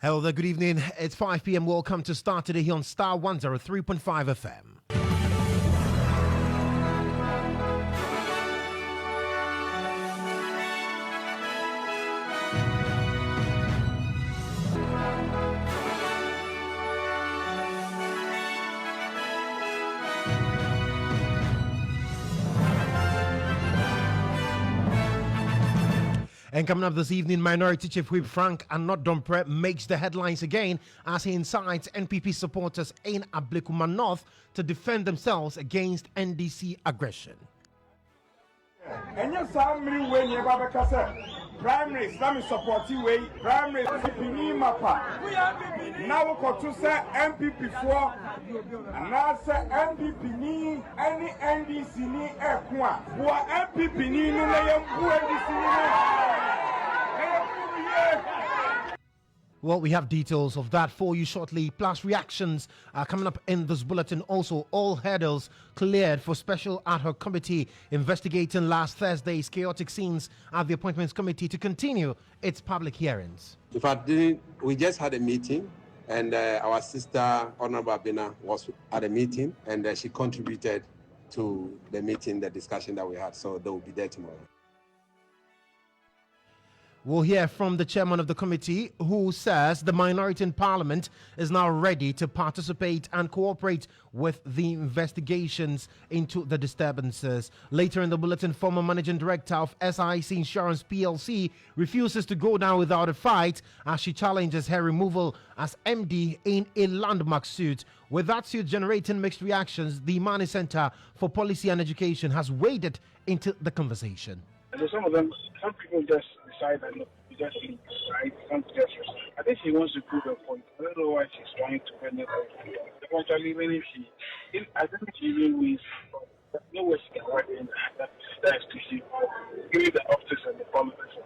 Hello there, good evening. It's 5 p.m. Welcome to Starr today here on Starr 103.5 FM. And coming up this evening, Minority Chief Whip Frank Annoh-Dompreh makes the headlines again as he incites NPP supporters in Ablekuma North to defend themselves against NDC aggression. Primary Islamic supporting way, primary Pini Mapa. Now we got to say MPP 4 and now say MPP ni any NDC ni Ekwa. Who are MPP ni no Well, we have details of that for you shortly, plus reactions coming up in this bulletin. Also, all hurdles cleared for special ad hoc committee investigating last Thursday's chaotic scenes at the Appointments Committee to continue its public hearings. In fact, we just had a meeting, and our sister, Honorable Abina, was at a meeting, and she contributed to the meeting, the discussion that we had, so they will be there tomorrow. We'll hear from the chairman of the committee, who says the minority in parliament is now ready to participate and cooperate with the investigations into the disturbances. Later in the bulletin, former managing director of SIC Insurance PLC refuses to go down without a fight as she challenges her removal as MD in a landmark suit. With that suit generating mixed reactions, the Mani Center for Policy and Education has waded into the conversation. So some people just decide that, look, you just leave, right? Some just resign. I think she wants to prove a point. I don't know why she's trying to win it. Eventually, even if I don't think she even wins. There's no way she can work in that to see. Give me the optics and the politics.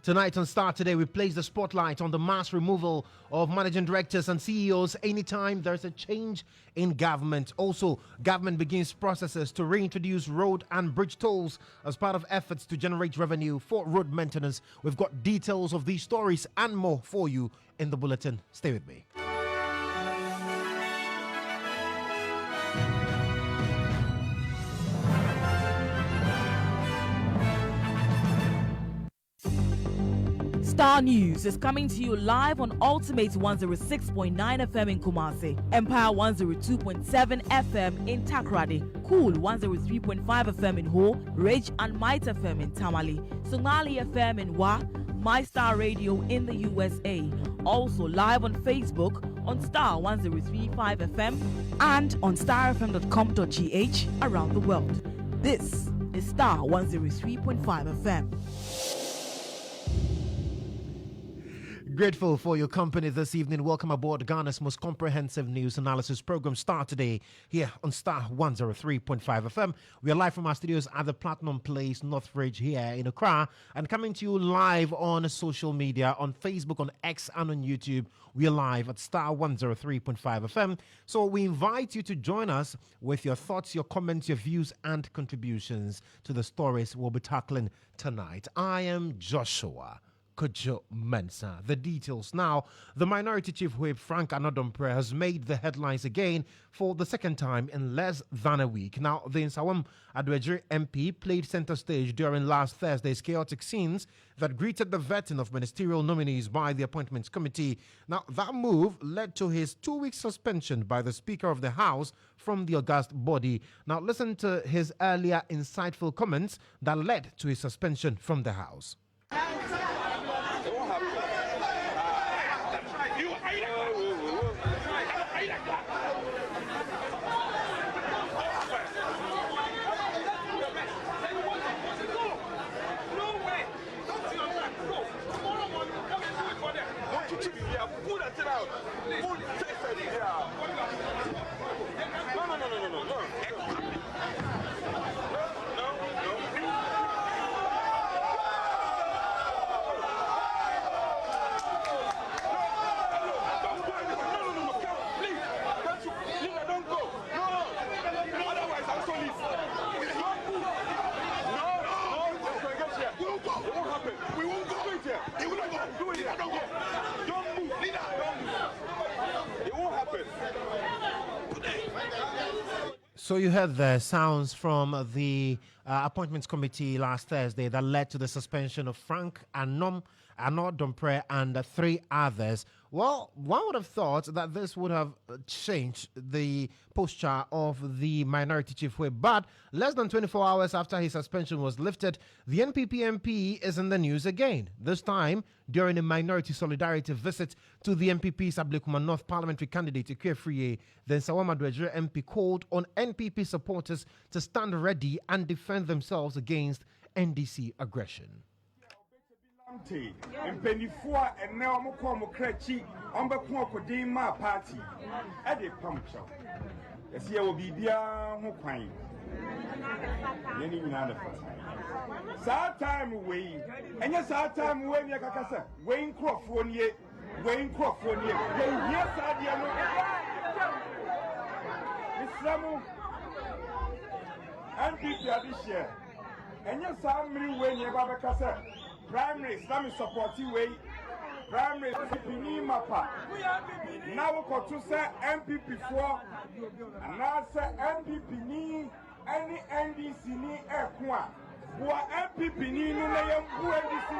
Tonight on Starr Today, we place the spotlight on the mass removal of managing directors and CEOs anytime there's a change in government. Also, government begins processes to reintroduce road and bridge tolls as part of efforts to generate revenue for road maintenance. We've got details of these stories and more for you in the bulletin. Stay with me. Starr News is coming to you live on Ultimate 106.9 FM in Kumasi, Empire 102.7 FM in Takrady, Cool 103.5 FM in Ho, Rage and Might FM in Tamale, Sonali FM in Wa, My Star Radio in the USA. Also live on Facebook on Starr 103.5 FM and on starfm.com.gh around the world. This is Starr 103.5 FM. Grateful for your company this evening. Welcome aboard Ghana's most comprehensive news analysis program, Starr Today, here on Starr 103.5 FM. We are live from our studios at the Platinum Place, Northridge, here in Accra, and coming to you live on social media, on Facebook, on X, and on YouTube. We are live at Starr 103.5 FM. So we invite you to join us with your thoughts, your comments, your views, and contributions to the stories we'll be tackling tonight. I am Joshua Kodjo Mensah. The details now. The Minority Chief Whip Frank Annoh-Dompreh has made the headlines again for the second time in less than a week. Now, the Nsawam Adwejiri MP played center stage during last Thursday's chaotic scenes that greeted the vetting of ministerial nominees by the Appointments Committee. Now, that move led to his 2-week suspension by the Speaker of the House from the august body. Now, listen to his earlier insightful comments that led to his suspension from the House. We won't go. We won't go. It will not go. Do it here. Don't go. Don't move. Leader. So you heard the sounds from the appointments committee last Thursday that led to the suspension of Frank Annoh-Dompreh and 3 others. Well, one would have thought that this would have changed the posture of the minority chief whip, but less than 24 hours after his suspension was lifted, the NPP MP is in the news again, this time during a minority solidarity visit to the NPP's Ablekuma North parliamentary candidate Ikwe. The Nsawam Adwejire MP called on NPP supporters to stand ready and defend themselves against NDC aggression. Mpenifoɔ ɛnɛ ɔmo kɔ ɔmo krakyi ɔmbɛko ɔkɔden ma party ɛde pamkyɛw ɛsi ɛwɔ biribiara ho kwan yɛne nyinaa ne fata saa time wei ɛnyɛ saa time wei ne ɛkaka sɛ wei nkurɔfoɔ nie yɛhia saa deɛ no mesrɛ mo NPP ade hyɛ ɛnyɛ saa mmere wei ne ɛba bɛka sɛ primary Islamic supporting way, primary Pini Mapa. Now we got to say MPP 4, and now say MPP ni any NDC ni Ekwa. Who MPP ni no na who NDC ni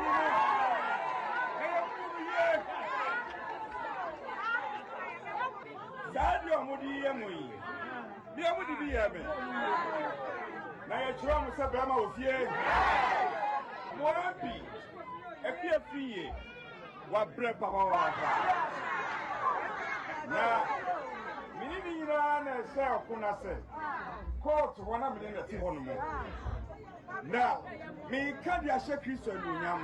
Sadio Modi Yemui. Dia Modi Biame. Na ya chwa mo se brama ofie. Moambi. Epiafie wa bre papa wa na minini nyina na se okuna se court wana minini ti hono mo na me kadi ahye Kristo anunyam.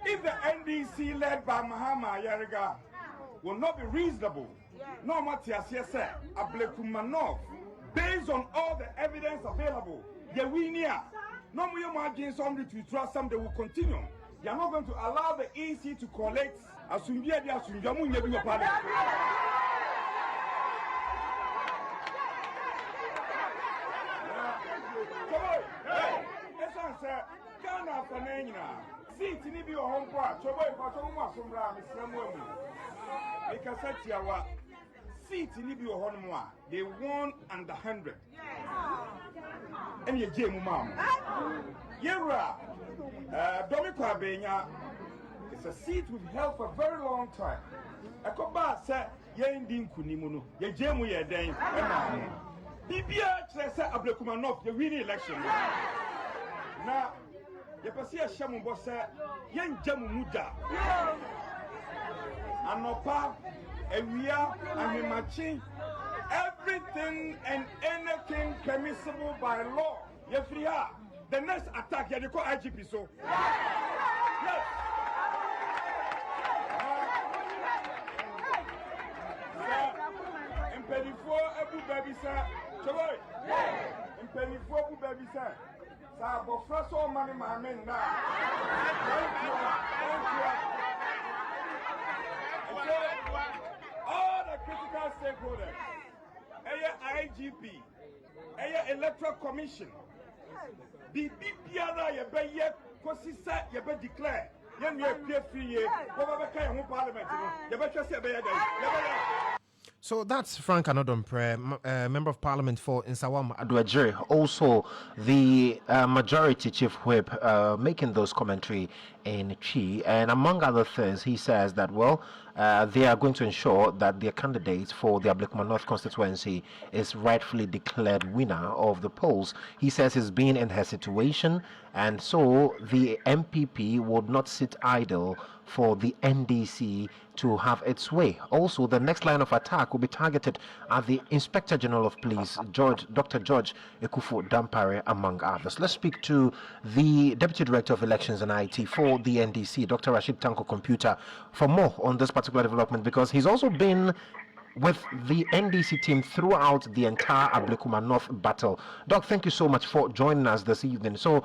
If the NDC led by Mahama Ayariga will not be reasonable, no matter as you say Ablekuma North, based on all the evidence available, Yewinia no more margins only to trust some they will continue. They are not going to allow the EC to collect Asumbia de Asunjamu in your party. Ghana for Nana. See, Tinibi or home part, Choboy Patoma from Ram is Ramomi. Because that's your seat Tinibi or Honmoa. They won under 100. And you Jim Mam. Yera Domika Benya is a seat we've held for a very long time. A coba said, Yen Din Kunimuno, Ye Jemu Ye Dane, Bibia said Ablekuma North, the winning election. Now, Yepasia Shamu Bossa, Yen Jamu Muda, Annoh-Dompreh, and we are and matching everything and anything permissible by law. Yes, we are. The next attack, you call IGP so. Yes. Impedifo Abu Baby sir. Choboy. Impedifo Abu Baby sir. Sa bofra so mani mamen na. All the critical stakeholders. IGP. Electoral Commission. The BPR ye be ye consistent ye be declare ye clear free ye go be kai ho parliament ye be twese be ye guy. So that's Frank Annoh-Dompreh, Member of Parliament for Nsawam Adwejire, also the majority chief whip, making those commentary in Chi. And among other things, he says that, well, they are going to ensure that their candidate for the Ablekuma North constituency is rightfully declared winner of the polls. He says he's been in her situation, and so the MPP would not sit idle for the NDC to have its way. Also, the next line of attack will be targeted at the Inspector General of Police, Dr. George Annoh-Dompreh, among others. Let's speak to the Deputy Director of Elections and IT for the NDC, Dr. Rashid Tanko Computer, for more on this particular development, because he's also been with the NDC team throughout the entire Ablekuma North battle. Doc, thank you so much for joining us this evening. So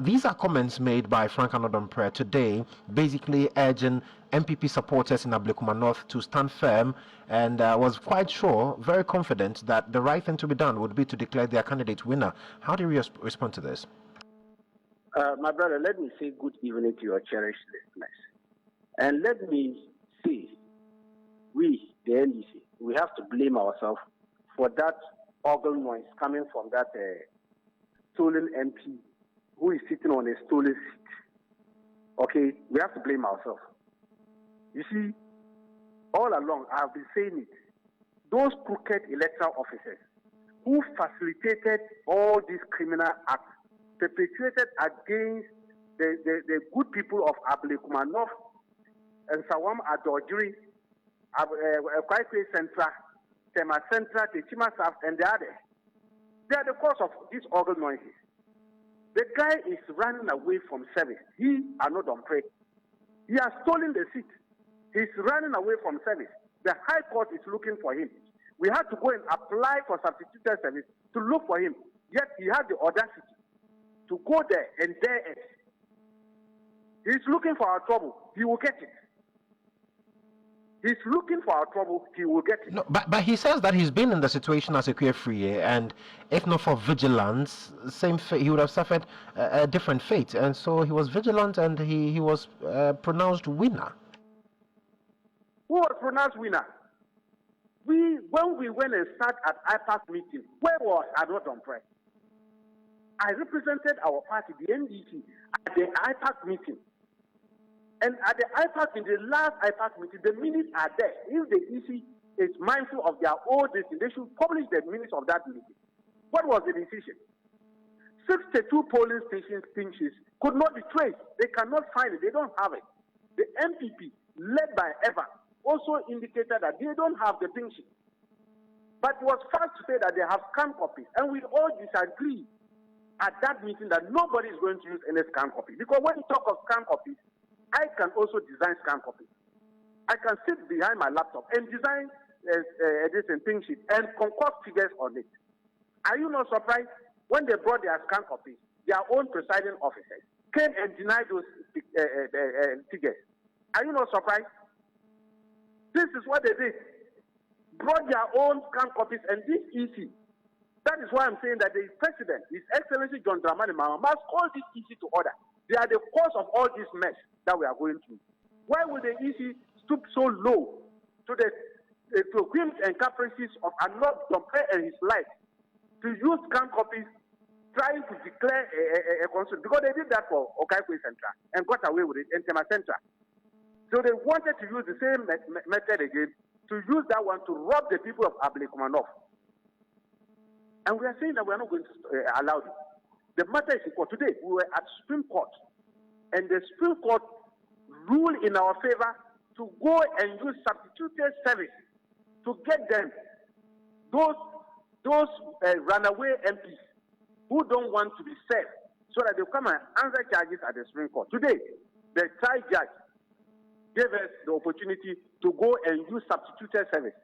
these are comments made by Frank Annoh-Dompreh today, basically urging MPP supporters in Ablekuma North to stand firm, and was quite sure, very confident, that the right thing to be done would be to declare their candidate winner. How do you respond to this? My brother, let me say good evening to your cherished listeners. And let me say, we, the NDC, we have to blame ourselves for that organ noise coming from that stolen MP who is sitting on a stolen seat. Okay, we have to blame ourselves. You see, all along I've been saying it. Those crooked electoral officers who facilitated all these criminal acts perpetrated against the good people of Ablekumanov and Sawam Adojiri, Kwaikwe Central, Tema Central, Techima South, and the others. They are the cause of these organ noises. The guy is running away from service. He, Annoh-Dompreh, he has stolen the seat. He's running away from service. The High Court is looking for him. We had to go and apply for substituted service to look for him. Yet he had the audacity to go there and dare it. He's looking for our trouble. He will get it. He's looking for our trouble. He will get it. No, but he says that he's been in the situation as a Free, and if not for vigilance, same fate, he would have suffered a different fate. And so he was vigilant, and he was pronounced winner. Who was pronounced winner? When we went and sat at IPAC meeting, where was Annoh-Dompreh? I represented our party, the NDC, at the IPAC meeting. And at the IPAC, in the last IPAC meeting, the minutes are there. If the EC is mindful of their own decision, they should publish the minutes of that meeting. What was the decision? 62 polling stations pinches could not be traced. They cannot find it. They don't have it. The MPP, led by Eva, also indicated that they don't have the pinches. But it was fast to say that they have scan copies. And we all disagree at that meeting that nobody is going to use any scan copy. Because when you talk of scan copies, I can also design scan copies. I can sit behind my laptop and design this and pink sheet and concoct figures on it. Are you not surprised when they brought their scan copies, their own presiding officers came and denied those figures? Are you not surprised? This is what they did. Brought their own scan copies, and this EC. That is why I'm saying that the president, His Excellency John Dramani Mahama, must call this EC to order. They are the cause of all this mess that we are going through. Why would the EC stoop so low to the whims and caprices of Annoh-Dompreh and his life to use scan copies, trying to declare a concern? Because they did that for Okaikwe Central and got away with it in Tema Central. So they wanted to use the same method again, to use that one to rob the people of Ablekumanov. And we are saying that we are not going to allow this. The matter is in court. Today, we were at Supreme Court, and the Supreme Court ruled in our favor to go and use substituted service to get them, those runaway MPs who don't want to be served, so that they come and answer charges at the Supreme Court. Today, the trial judge gave us the opportunity to go and use substituted service.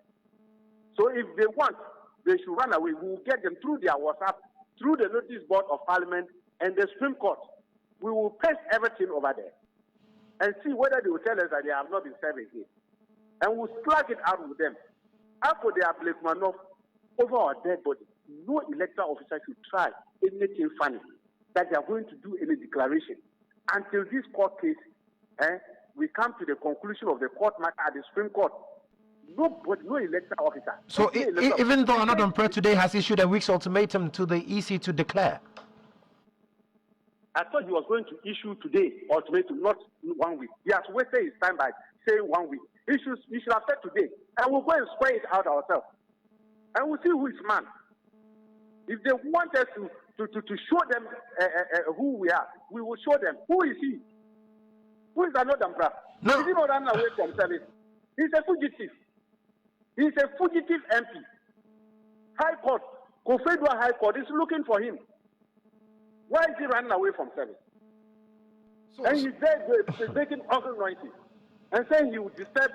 So if they want, they should run away. We will get them through their WhatsApp, through the notice board of Parliament and the Supreme Court. We will press everything over there and see whether they will tell us that they have not been served again. And we'll slug it out with them. After they are Ablekumanov over our dead body, no electoral officer should try anything funny that they are going to do any declaration until this court case, we come to the conclusion of the court matter at the Supreme Court. No electoral officer. So even though Annoh-Dompreh today has issued a week's ultimatum to the EC to declare, I thought he was going to issue today ultimatum, not 1 week. He has wasted his time by saying 1 week. He should have said today, and we'll go and square it out ourselves, and we'll see who is man. If they want us to show them who we are, we will show them. Who is he? Who is Annoh-Dompreh? No. He did not run away from service. He's a fugitive. He's a fugitive MP. High Court, Kodjo High Court is looking for him. Why is he running away from service? And he's there making organ noises and saying he will disturb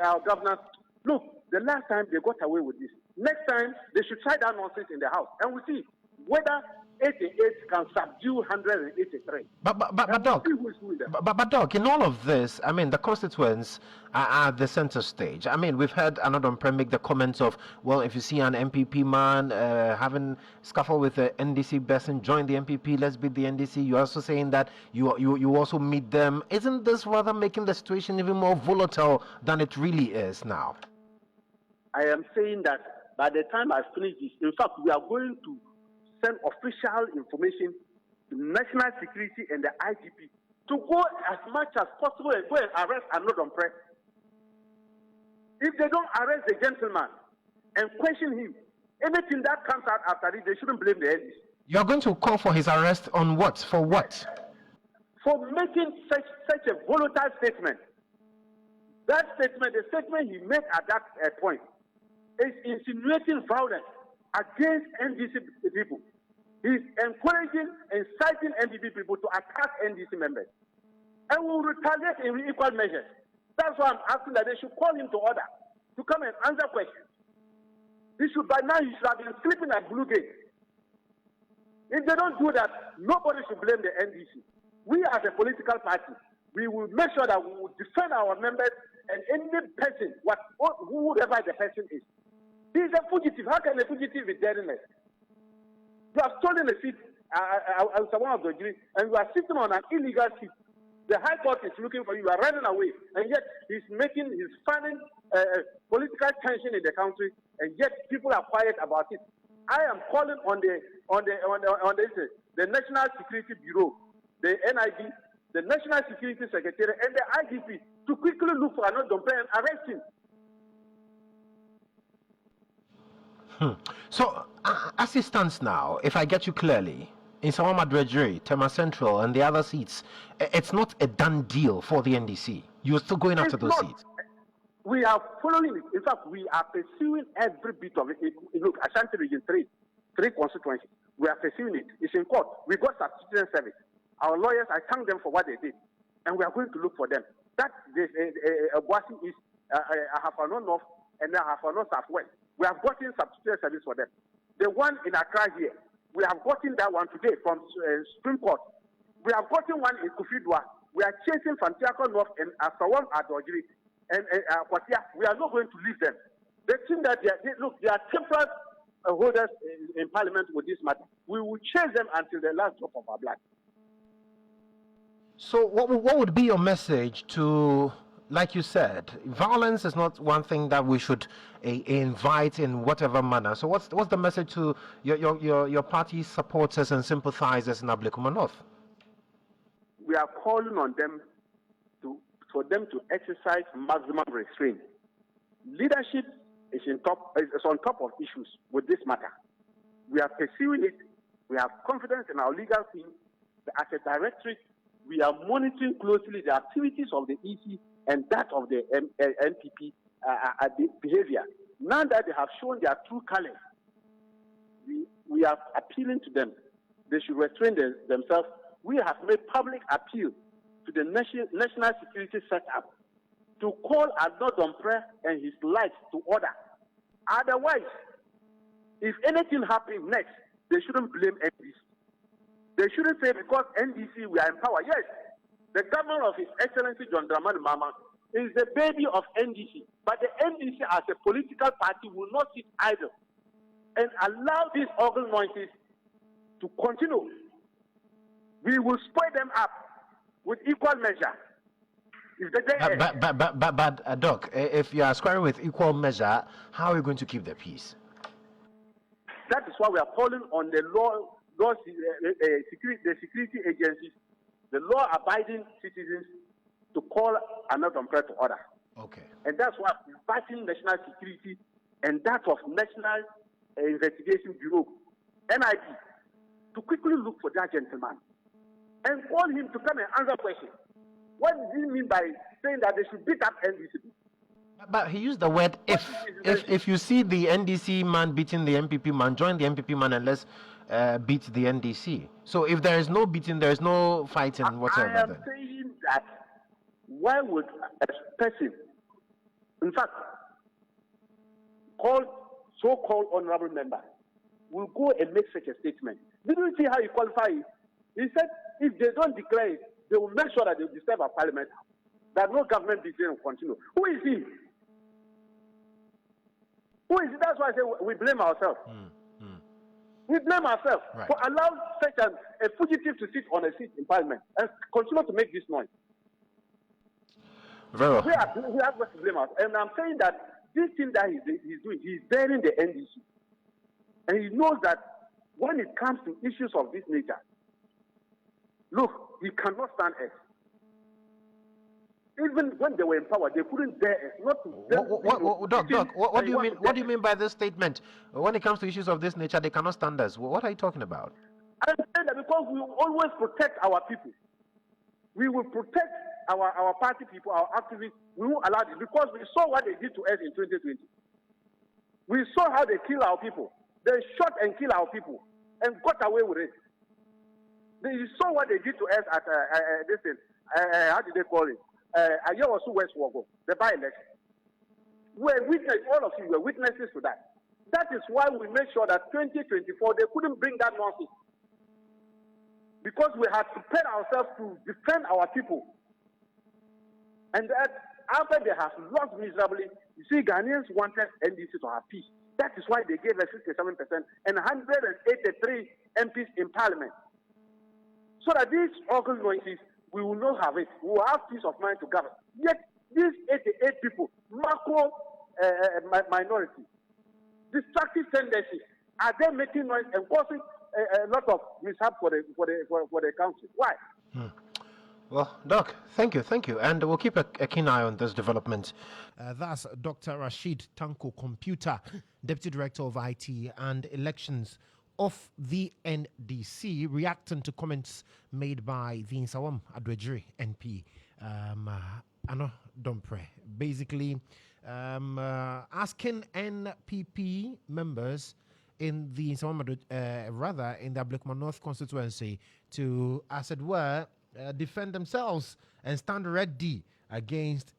our governance. Look, the last time they got away with this. Next time, they should try that nonsense in the House. And we'll see whether 88 can subdue 183. But Doc, in all of this, I mean, the constituents are at the center stage. I mean, we've heard Annoh-Dompreh make the comments of, well, if you see an MPP man having scuffle with the NDC person, join the MPP, let's beat the NDC. You're also saying that you also meet them. Isn't this rather making the situation even more volatile than it really is now? I am saying that by the time I finish this, in fact, we are going to send official information to National Security and the IGP to go as much as possible and go and arrest Annoh-Dompreh. If they don't arrest the gentleman and question him, anything that comes out after it, they shouldn't blame the NDC. You're going to call for his arrest on what? For what? For making such a volatile statement. That statement, the statement he made at that point, is insinuating violence against NDC people. He's encouraging, inciting NDP people to attack NDC members. And will retaliate in equal measures. That's why I'm asking that they should call him to order to come and answer questions. By now, he should have been sleeping at Blue Gate. If they don't do that, nobody should blame the NDC. We as a political party, we will make sure that we will defend our members and any person, whoever the person is. He is a fugitive. How can a fugitive be deadness? You have stolen a seat as one of the jury, and you are sitting on an illegal seat. The High Court is looking for you. You are running away, and yet he's finding political tension in the country, and yet people are quiet about it. I am calling on the National Security Bureau, the NIB, the National Security Secretary, and the IGP to quickly look for Annoh-Dompreh and arrest him. So, as it stands now, if I get you clearly, in Sawama Dredgery, Tema Central, and the other seats, it's not a done deal for the NDC. You're still going after those seats. We are following it. In fact, we are pursuing every bit of it. Look, Ashanti Region 3 constituencies. We are pursuing it. It's in court. We got substitution service. Our lawyers, I thank them for what they did. And we are going to look for them. That Boise is Ahafano North and Ahafano Southwest. We have gotten substitution service for them. The one in Accra here, we have gotten that one today from Supreme Court. We have gotten one in Kufidwa. We are chasing Fantiako North and Asawam Adojiri and Kwatia. We are not going to leave them. They think that they are temporary holders in Parliament with this matter. We will chase them until the last drop of our blood. So what would be your message to, like you said, violence is not one thing that we should invite in whatever manner. So what's the message to your party supporters and sympathizers in Ablekuma North? We are calling on them for them to exercise maximum restraint. Leadership is on top of issues with this matter. We are pursuing it. We have confidence in our legal team. As a directorate, we are monitoring closely the activities of the EC and that of the NPP behavior. Now that they have shown their true colors, we are appealing to them. They should restrain themselves. We have made public appeal to the national security setup to call Annoh-Dompreh and his likes to order. Otherwise, if anything happens next, they shouldn't blame NDC. They shouldn't say because NDC we are in power. Yes, the governor of His Excellency John Dramani Mahama is the baby of NDC. But the NDC as a political party will not sit idle and allow these ugly noises to continue. We will spoil them up with equal measure. But Doc, if you are squaring with equal measure, how are you going to keep the peace? That is why we are calling on the security agencies, the law-abiding citizens, to call Annoh-Dompreh to order. Okay. And that's why we're fighting national security and that of National Investigation Bureau, NIB, to quickly look for that gentleman and call him to come and answer questions. What does he mean by saying that they should beat up NDC? But he used the word if you see the NDC man beating the MPP man, join the MPP man and let's beat the NDC. So if there is no beating, there is no fighting whatsoever. I am saying that why would a person, in fact, so-called honorable member, will go and make such a statement? Did you see how he qualified it? He said if they don't declare it, they will make sure that they will disturb our parliament, that no government decision will continue. Who is he? Who is he? That's why I say we blame ourselves. We blame ourselves for allowing such a fugitive to sit on a seat in parliament and continue to make this noise. Very well. We have to blame ourselves. And I'm saying that this thing that he's doing, he's bearing the NDC. And he knows that when it comes to issues of this nature, look, he cannot stand us. Even when they were in power, they couldn't bear us. Not to Doc, what do you mean? What do you mean by this statement? When it comes to issues of this nature, they cannot stand us. What are you talking about? I'm saying that because we will always protect our people. We will protect our party people, our activists. We won't allow it because we saw what they did to us in 2020. We saw how they kill our people. They shot and killed our people and got away with it. You saw what they did to us at this thing. How did they call it? Ayewosu West Wogo, the by-election. All of you were witnesses to that. That is why we made sure that 2024 they couldn't bring that nonsense. Because we had prepared ourselves to defend our people. And that after they have lost miserably, you see, Ghanaians wanted NDC to have peace. That is why they gave us 67% and 183 MPs in parliament. So that these organizations, we will not have it. We will have peace of mind to govern. Yet, these 88 people, macro minority, destructive tendencies, are they making noise and causing a lot of mishap for the country? Why? Well, Doc, thank you, and we'll keep a keen eye on this development. That's Dr. Rashid Tanko Computer, Deputy Director of IT and Elections of the NDC, reacting to comments made by the Nsawam Adwejiri NP, Annoh-Dompreh, basically asking NPP members in the rather in the Ablekuma North constituency to, as it were, defend themselves and stand ready against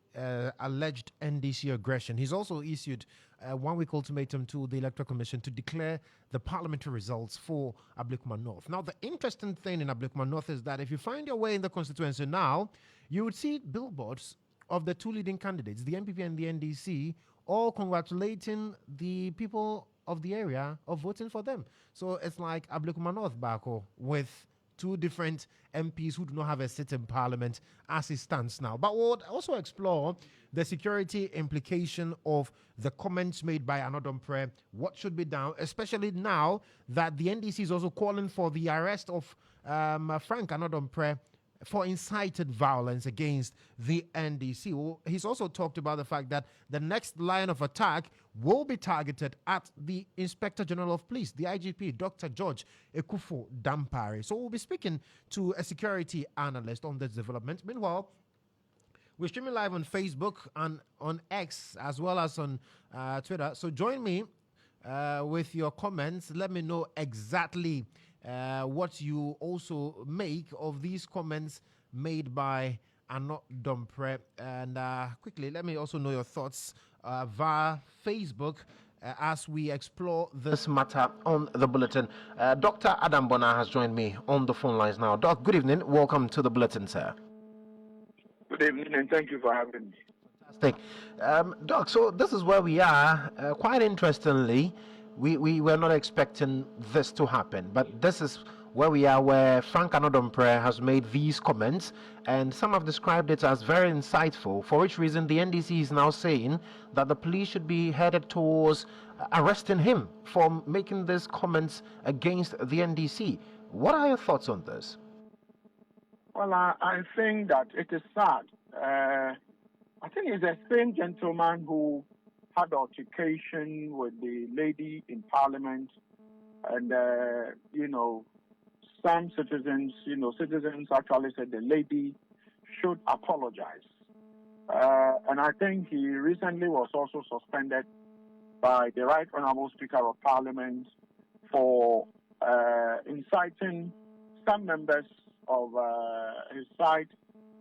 alleged NDC aggression. He's also issued a one-week ultimatum to the Electoral Commission to declare the parliamentary results for Ablekuma North. Now, the interesting thing in Ablekuma North is that if you find your way in the constituency now, you would see billboards of the two leading candidates, the NPP and the NDC, all congratulating the people of the area of voting for them. So it's like Ablekuma North Bako with two different MPs who do not have a seat in parliament as it stands now. But we'll also explore the security implication of the comments made by Annoh-Dompreh, what should be done, especially now that the NDC is also calling for the arrest of Frank Annoh-Dompreh for incited violence against the NDC. Well, he's also talked about the fact that the next line of attack will be targeted at the Inspector General of Police, the IGP, Dr. George Dampare. So we'll be speaking to a security analyst on this development. Meanwhile, we're streaming live on Facebook and on X as well as on Twitter. So join me with your comments. Let me know exactly what you also make of these comments made by Annoh-Dompreh. And quickly, let me also know your thoughts via Facebook as we explore this matter on the bulletin. Dr. Adam Bonner has joined me on the phone lines now. Doc, good evening. Welcome to the bulletin, sir. Good evening, and thank you for having me. Fantastic. Doc, so this is where we are. Quite interestingly, we were not expecting this to happen, but this is where we are, where Frank Annoh-Dompreh has made these comments, and some have described it as very insightful, for which reason the NDC is now saying that the police should be headed towards arresting him for making these comments against the NDC. What are your thoughts on this? Well, I think that it is sad. I think it's the same gentleman who had altercation with the lady in Parliament, and some citizens actually said the lady should apologize. And I think he recently was also suspended by the Right Honourable Speaker of Parliament for inciting some members of his side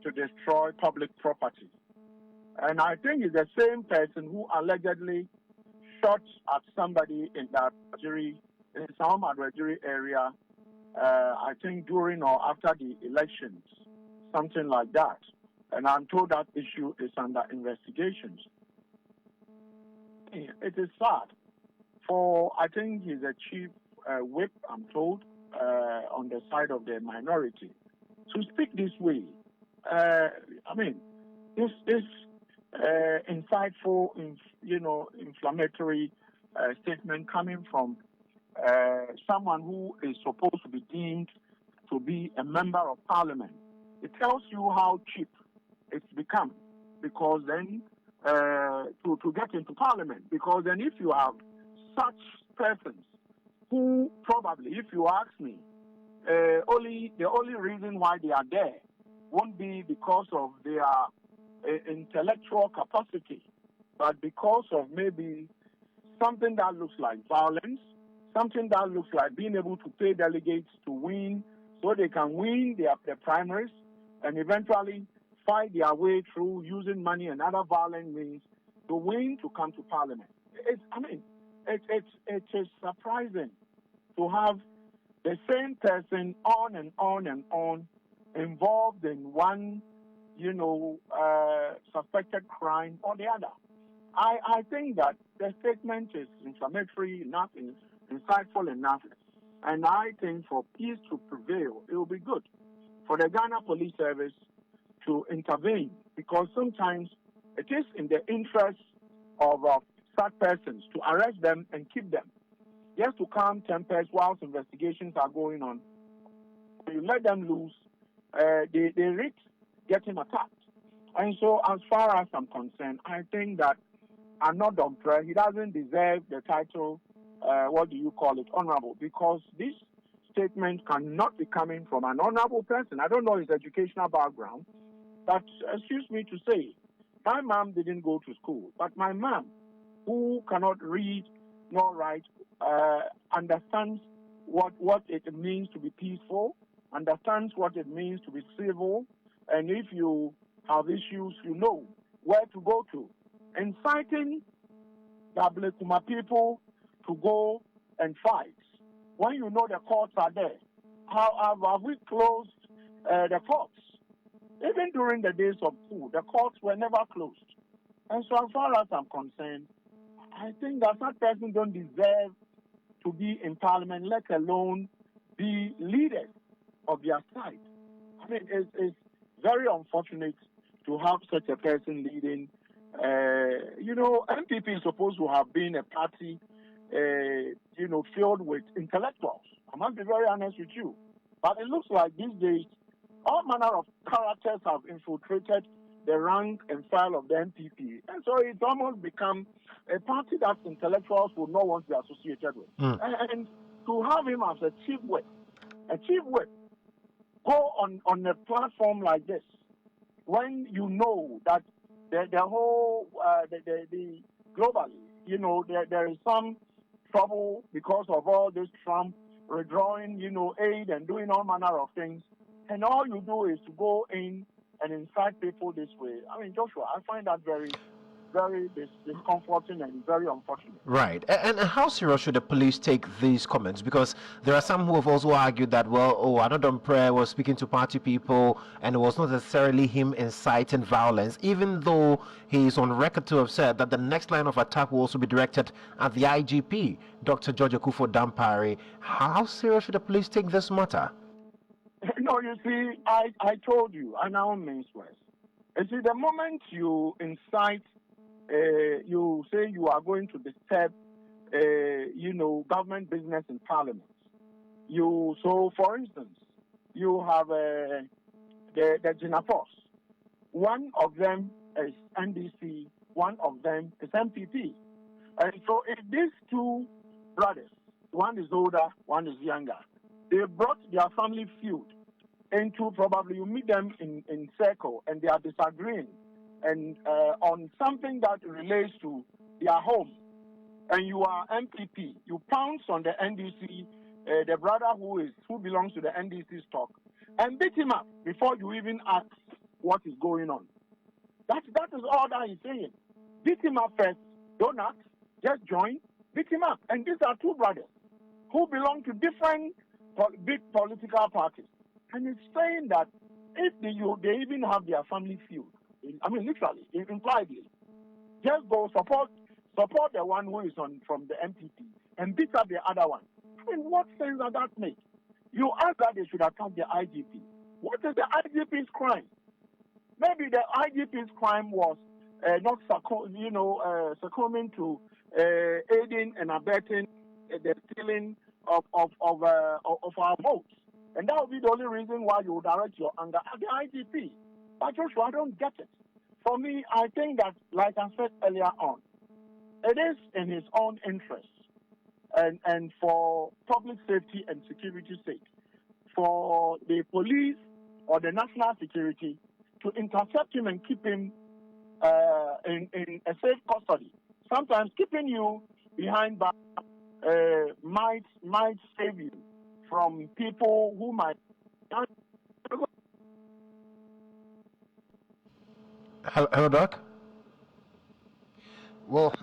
to destroy public property. And I think it's the same person who allegedly shot at somebody in that Sam Adwejiri area, I think during or after the elections, something like that. And I'm told that issue is under investigations. It is sad. I think he's a chief whip, I'm told, on the side of the minority. To speak this way, insightful, inflammatory statement coming from someone who is supposed to be deemed to be a member of parliament. It tells you how cheap it's become, because then to get into parliament, because then if you have such persons who probably, if you ask me, the only reason why they are there won't be because of their intellectual capacity, but because of maybe something that looks like violence, something that looks like being able to pay delegates to win, so they can win their primaries and eventually fight their way through using money and other violent means to win to come to parliament. It is surprising to have the same person on and on and on involved in one, suspected crime or the other. I think that the statement is inflammatory enough, insightful enough, and I think for peace to prevail, it will be good for the Ghana Police Service to intervene, because sometimes it is in the interest of such persons to arrest them and keep them, just to calm tempers whilst investigations are going on. You let them loose, they risk getting attacked. And so, as far as I'm concerned, I think that Annoh-Dompreh, he doesn't deserve the title, honorable, because this statement cannot be coming from an honorable person. I don't know his educational background, but excuse me to say, my mom didn't go to school, but my mom, who cannot read nor write, understands what it means to be peaceful, understands what it means to be civil, and if you have issues, you know where to go to. Inciting the Ablekuma people to go and fight when you know the courts are there. How have we closed the courts? Even during the days of coup, the courts were never closed. And so, as far as I'm concerned, I think that person don't deserve to be in parliament, let alone be leaders of their side. I mean, it's very unfortunate to have such a person leading. MPP is supposed to have been a party, filled with intellectuals. I must be very honest with you. But it looks like these days, all manner of characters have infiltrated the rank and file of the MPP. And so it's almost become a party that intellectuals would not want to be associated with. And to have him as a chief whip, go on a platform like this, when you know that the whole, globally, there is some trouble because of all this Trump withdrawing, aid and doing all manner of things, and all you do is to go in and incite people this way. I mean, Joshua, I find that very, very discomforting and very unfortunate. Right. And how serious should the police take these comments? Because there are some who have also argued that, Annoh-Dompreh was speaking to party people and it was not necessarily him inciting violence, even though he is on record to have said that the next line of attack will also be directed at the IGP, Dr. Kodjo. How serious should the police take this matter? No, you see, I told you, I now means West. You see, the moment you incite, you say you are going to disturb, government business in parliament. So, for instance, you have the Jinapos. One of them is NDC, one of them is MPP. And so, if these two brothers, one is older, one is younger, they brought their family feud into, probably you meet them in circle and they are disagreeing and on something that relates to their home, and you are MPP, you pounce on the NDC, the brother who belongs to the NDC stock, and beat him up before you even ask what is going on. That is all that he's saying. Beat him up first, don't ask, just join, beat him up. And these are two brothers who belong to different big political parties. And it's saying that if they even have their family feud, I mean, literally, impliedly, just go support the one who is from the MPP and beat up the other one. I mean, what sense does that make? You ask that they should attack the IGP. What is the IGP's crime? Maybe the IGP's crime was not succumbing to aiding and abetting the stealing of our votes. And that would be the only reason why you would direct your anger at the IGP. But Joshua, I don't get it. For me, I think that, like I said earlier on, it is in his own interest and for public safety and security sake, for the police or the national security to intercept him and keep him in a safe custody. Sometimes keeping you behind bars might save you from people who might. Hello, Doc. Well,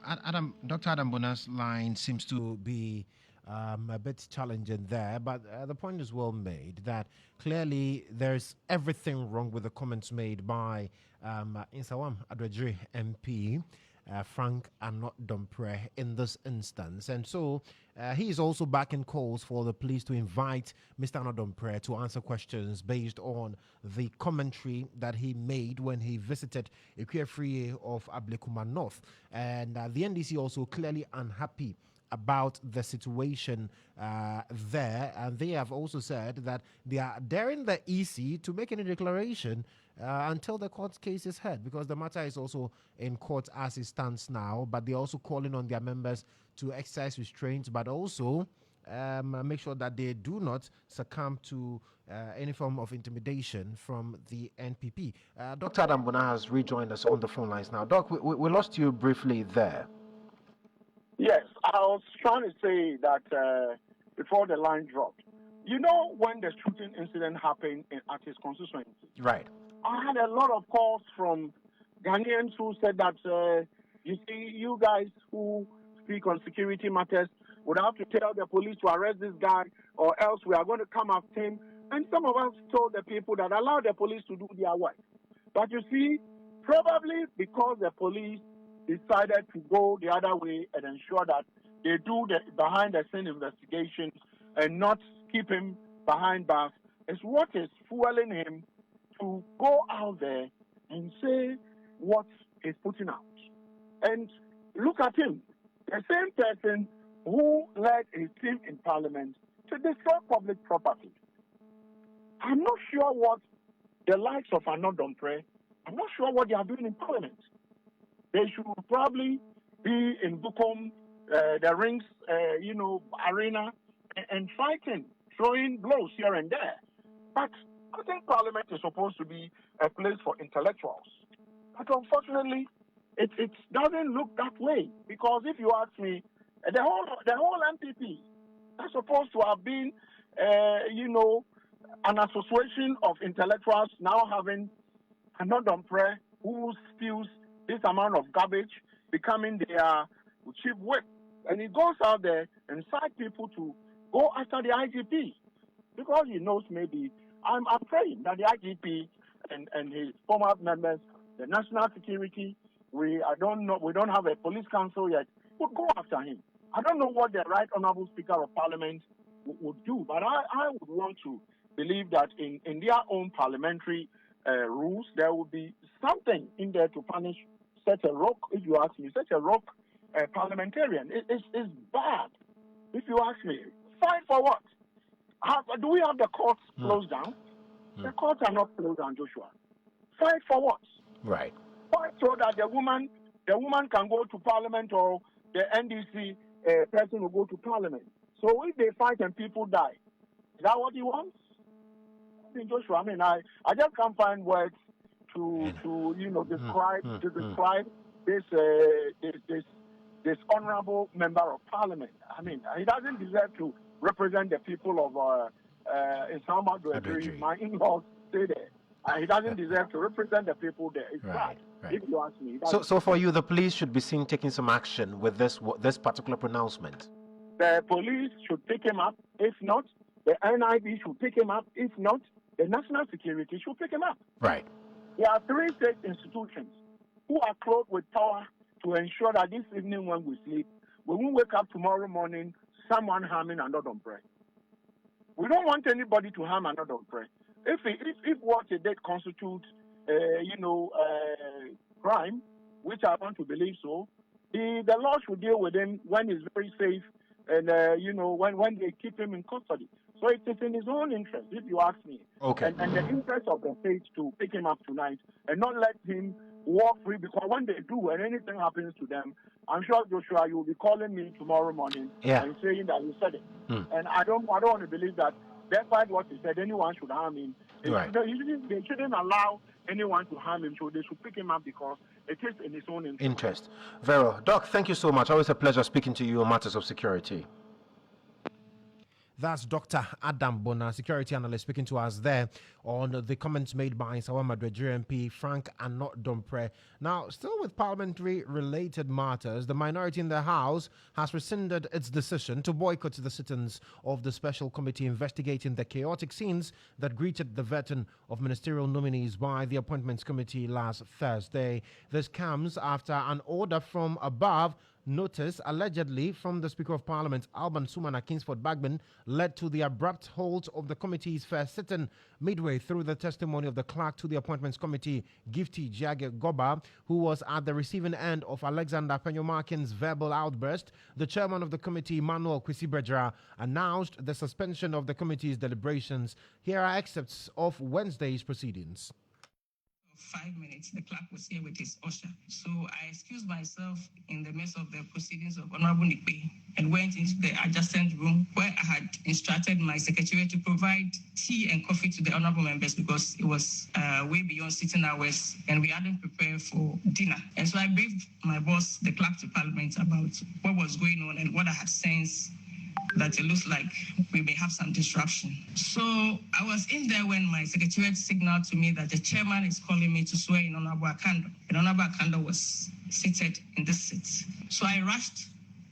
Dr. Adam Bona's line seems to be a bit challenging there, but the point is well made that clearly there's everything wrong with the comments made by Insawam Adwejiri MP. Frank Annoh-Dompreh in this instance. And so he is also backing calls for the police to invite Mr. Annoh-Dompreh to answer questions based on the commentary that he made when he visited Ekuafrie of Ablekuma North. And the NDC also clearly unhappy about the situation there, and they have also said that they are daring the EC to make any declaration until the court case is heard, because the matter is also in court as it stands now. But they're also calling on their members to exercise restraint, but also make sure that they do not succumb to any form of intimidation from the NPP. Dr. Adam Bona has rejoined us on the phone lines now. Doc, we lost you briefly there. Yes, I was trying to say that before the line dropped. You know, when the shooting incident happened at his constituency, right? I had a lot of calls from Ghanaians who said that, you see, you guys who speak on security matters would have to tell the police to arrest this guy, or else we are going to come after him. And some of us told the people that allow the police to do their work. But you see, probably because the police decided to go the other way and ensure that they do the behind-the-scene investigation and not keep him behind bars, is what is fueling him to go out there and say what he's putting out. And look at him, the same person who led his team in Parliament to destroy public property. I'm not sure what the likes of Annoh-Dompreh, I'm not sure what they are doing in Parliament. They should probably be in Bukom, the rings, arena, and fighting, throwing blows here and there. But I think Parliament is supposed to be a place for intellectuals. But unfortunately, it doesn't look that way. Because if you ask me, the whole MPP is supposed to have been, an association of intellectuals now having Annoh-Dompreh who steals this amount of garbage, becoming their chief whip. And he goes out there and incite people to go after the IGP. Because he knows maybe, I'm praying that the IGP and his former members, the national security, we don't have a police council yet, would go after him. I don't know what the Right Honorable Speaker of Parliament would do, but I would want to believe that in their own parliamentary rules, there would be something in there to punish such a rogue, if you ask me, such a rogue parliamentarian. It's bad, if you ask me. Fight for what? Do we have the courts closed down? The courts are not closed down, Joshua. Fight for what? Right. Fight so that the woman can go to Parliament, or the NDC person will go to Parliament. So if they fight and people die, is that what he wants? I mean, Joshua, I just can't find words to describe this honorable member of Parliament. I mean, he doesn't deserve to represent the people of Islamabad. My in-laws stay there. He doesn't deserve to represent the people there. It's right. If you ask me. So for you, the police should be seen taking some action with this particular pronouncement. The police should pick him up. If not, the NIB should pick him up. If not, the national security should pick him up. Right. There are 3 state institutions who are clothed with power to ensure that this evening when we sleep, when we wake up tomorrow morning, someone harming Annoh-Dompreh. We don't want anybody to harm Annoh-Dompreh. If what he did constitutes, crime, which I want to believe so, the law should deal with him when he's very safe and, when they keep him in custody. So it is in his own interest, if you ask me. Okay. And the interest of the state to pick him up tonight and not let him walk free, because when they do and anything happens to them, I'm sure, Joshua, you will be calling me tomorrow morning and saying that he said it. And I don't want to believe that despite what he said, anyone should harm him. They shouldn't allow anyone to harm him, so they should pick him up because it is in his own interest. Vero, Doc, thank you so much. Always a pleasure speaking to you on matters of security. That's Dr. Adam Bona, security analyst, speaking to us there on the comments made by Sawama Dredger MP Frank Annoh-Dompreh. Now, still with parliamentary-related matters, the minority in the House has rescinded its decision to boycott the sit-ins of the special committee investigating the chaotic scenes that greeted the vetting of ministerial nominees by the Appointments Committee last Thursday. This comes after an order from above notice allegedly from the Speaker of Parliament, Alban Sumana Kingsford Bagman, led to the abrupt halt of the committee's first sitting midway through the testimony of the clerk to the Appointments Committee, Gifty Jage Goba, who was at the receiving end of Alexander Penyomarkin's verbal outburst. The chairman of the committee, Manuel Kwesi-Bredra, announced the suspension of the committee's deliberations. Here are excerpts of Wednesday's proceedings. 5 minutes, the clerk was here with his usher. So I excused myself in the midst of the proceedings of Honorable Nikwe and went into the adjacent room where I had instructed my secretary to provide tea and coffee to the honorable members because it was way beyond sitting hours and we hadn't prepared for dinner. And so I briefed my boss, the clerk to Parliament, about what was going on and what I had sensed that it looks like we may have some disruption. So I was in there when my secretariat signaled to me that the chairman is calling me to swear in Honorable Akando. And Honorable Akando was seated in this seat. So I rushed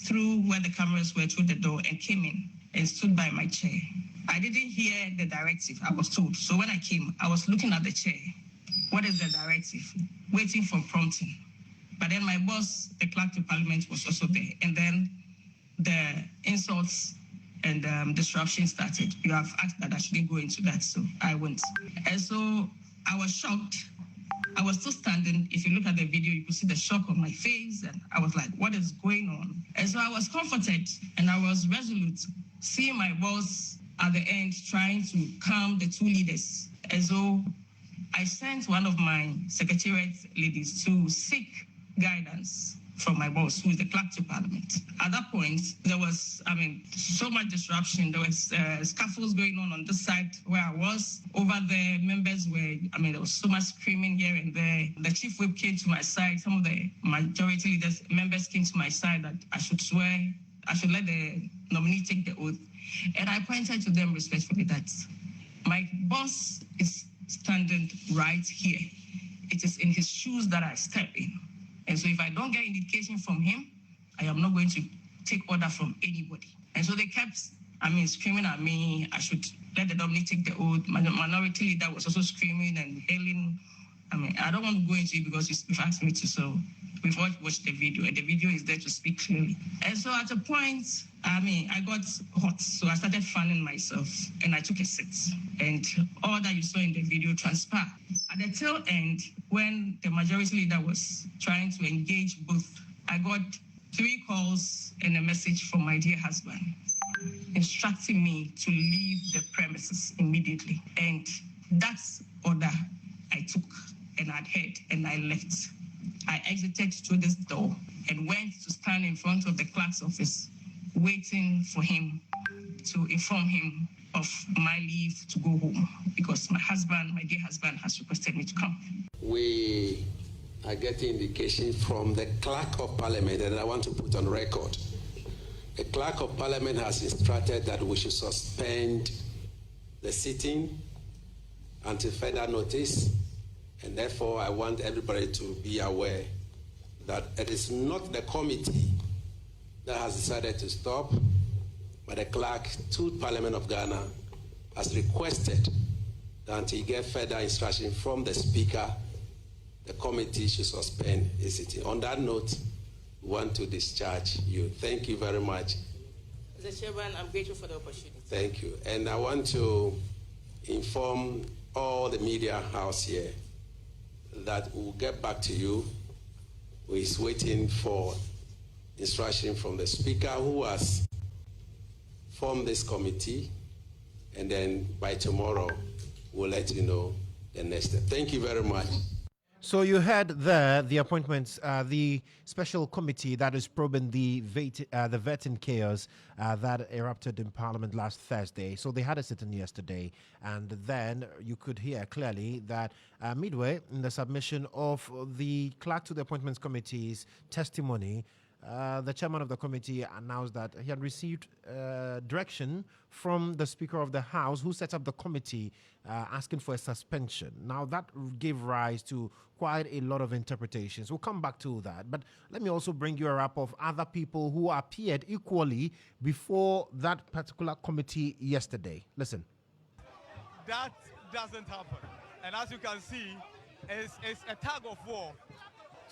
through where the cameras were through the door and came in and stood by my chair. I didn't hear the directive, I was told. So when I came, I was looking at the chair. What is the directive? Waiting for prompting. But then my boss, the clerk to Parliament, was also there. And then the insults and disruption started. You have asked that I shouldn't go into that, so I went. And so I was shocked. I was still standing. If you look at the video, you could see the shock on my face, and I was like, what is going on? And so I was comforted, and I was resolute, seeing my boss at the end trying to calm the two leaders. And so I sent one of my secretariat ladies to seek guidance from my boss, who is the clerk to Parliament. At that point, there was, so much disruption. There was scuffles going on this side where I was. Over there, members were, there was so much screaming here and there. The chief whip came to my side. Some of the majority leaders, members came to my side that I should swear, I should let the nominee take the oath. And I pointed to them respectfully that my boss is standing right here. It is in his shoes that I step in. And so if I don't get indication from him, I am not going to take order from anybody. And so they kept, screaming at me. I should let the nominee take the oath. My minority leader was also screaming and yelling. I don't want to go into it because you've asked me to, so we've all watched the video, and the video is there to speak clearly. And so at a point, I got hot, so I started fanning myself, and I took a seat. And all that you saw in the video transpired. At the tail end, when the majority leader was trying to engage both, I got 3 calls and a message from my dear husband instructing me to leave the premises immediately. And that's order I took and adhered, and I left. I exited through this door and went to stand in front of the clerk's office, waiting for him to inform him of my leave to go home because my dear husband, has requested me to come. We are getting indication from the clerk of Parliament, and I want to put on record. The clerk of Parliament has instructed that we should suspend the sitting until further notice, and therefore I want everybody to be aware that it is not the committee that has decided to stop, but the clerk to Parliament of Ghana has requested that until he gets further instruction from the Speaker, the committee should suspend its sitting. On that note, we want to discharge you. Thank you very much. Mr. Chairman, I'm grateful for the opportunity. Thank you. And I want to inform all the media house here that we'll get back to you We're waiting for instruction from the Speaker, who has formed this committee, and then by tomorrow, we'll let you know the next step. Thank you very much. So you heard there the appointments, the special committee that is probing the vetting chaos that erupted in Parliament last Thursday. So they had a sitting yesterday, and then you could hear clearly that midway in the submission of the clerk to the appointments committee's testimony, the chairman of the committee announced that he had received direction from the Speaker of the House, who set up the committee, asking for a suspension. Now, that gave rise to quite a lot of interpretations. We'll come back to that. But let me also bring you a wrap of other people who appeared equally before that particular committee yesterday. Listen. That doesn't happen. And as you can see, it's a tug of war.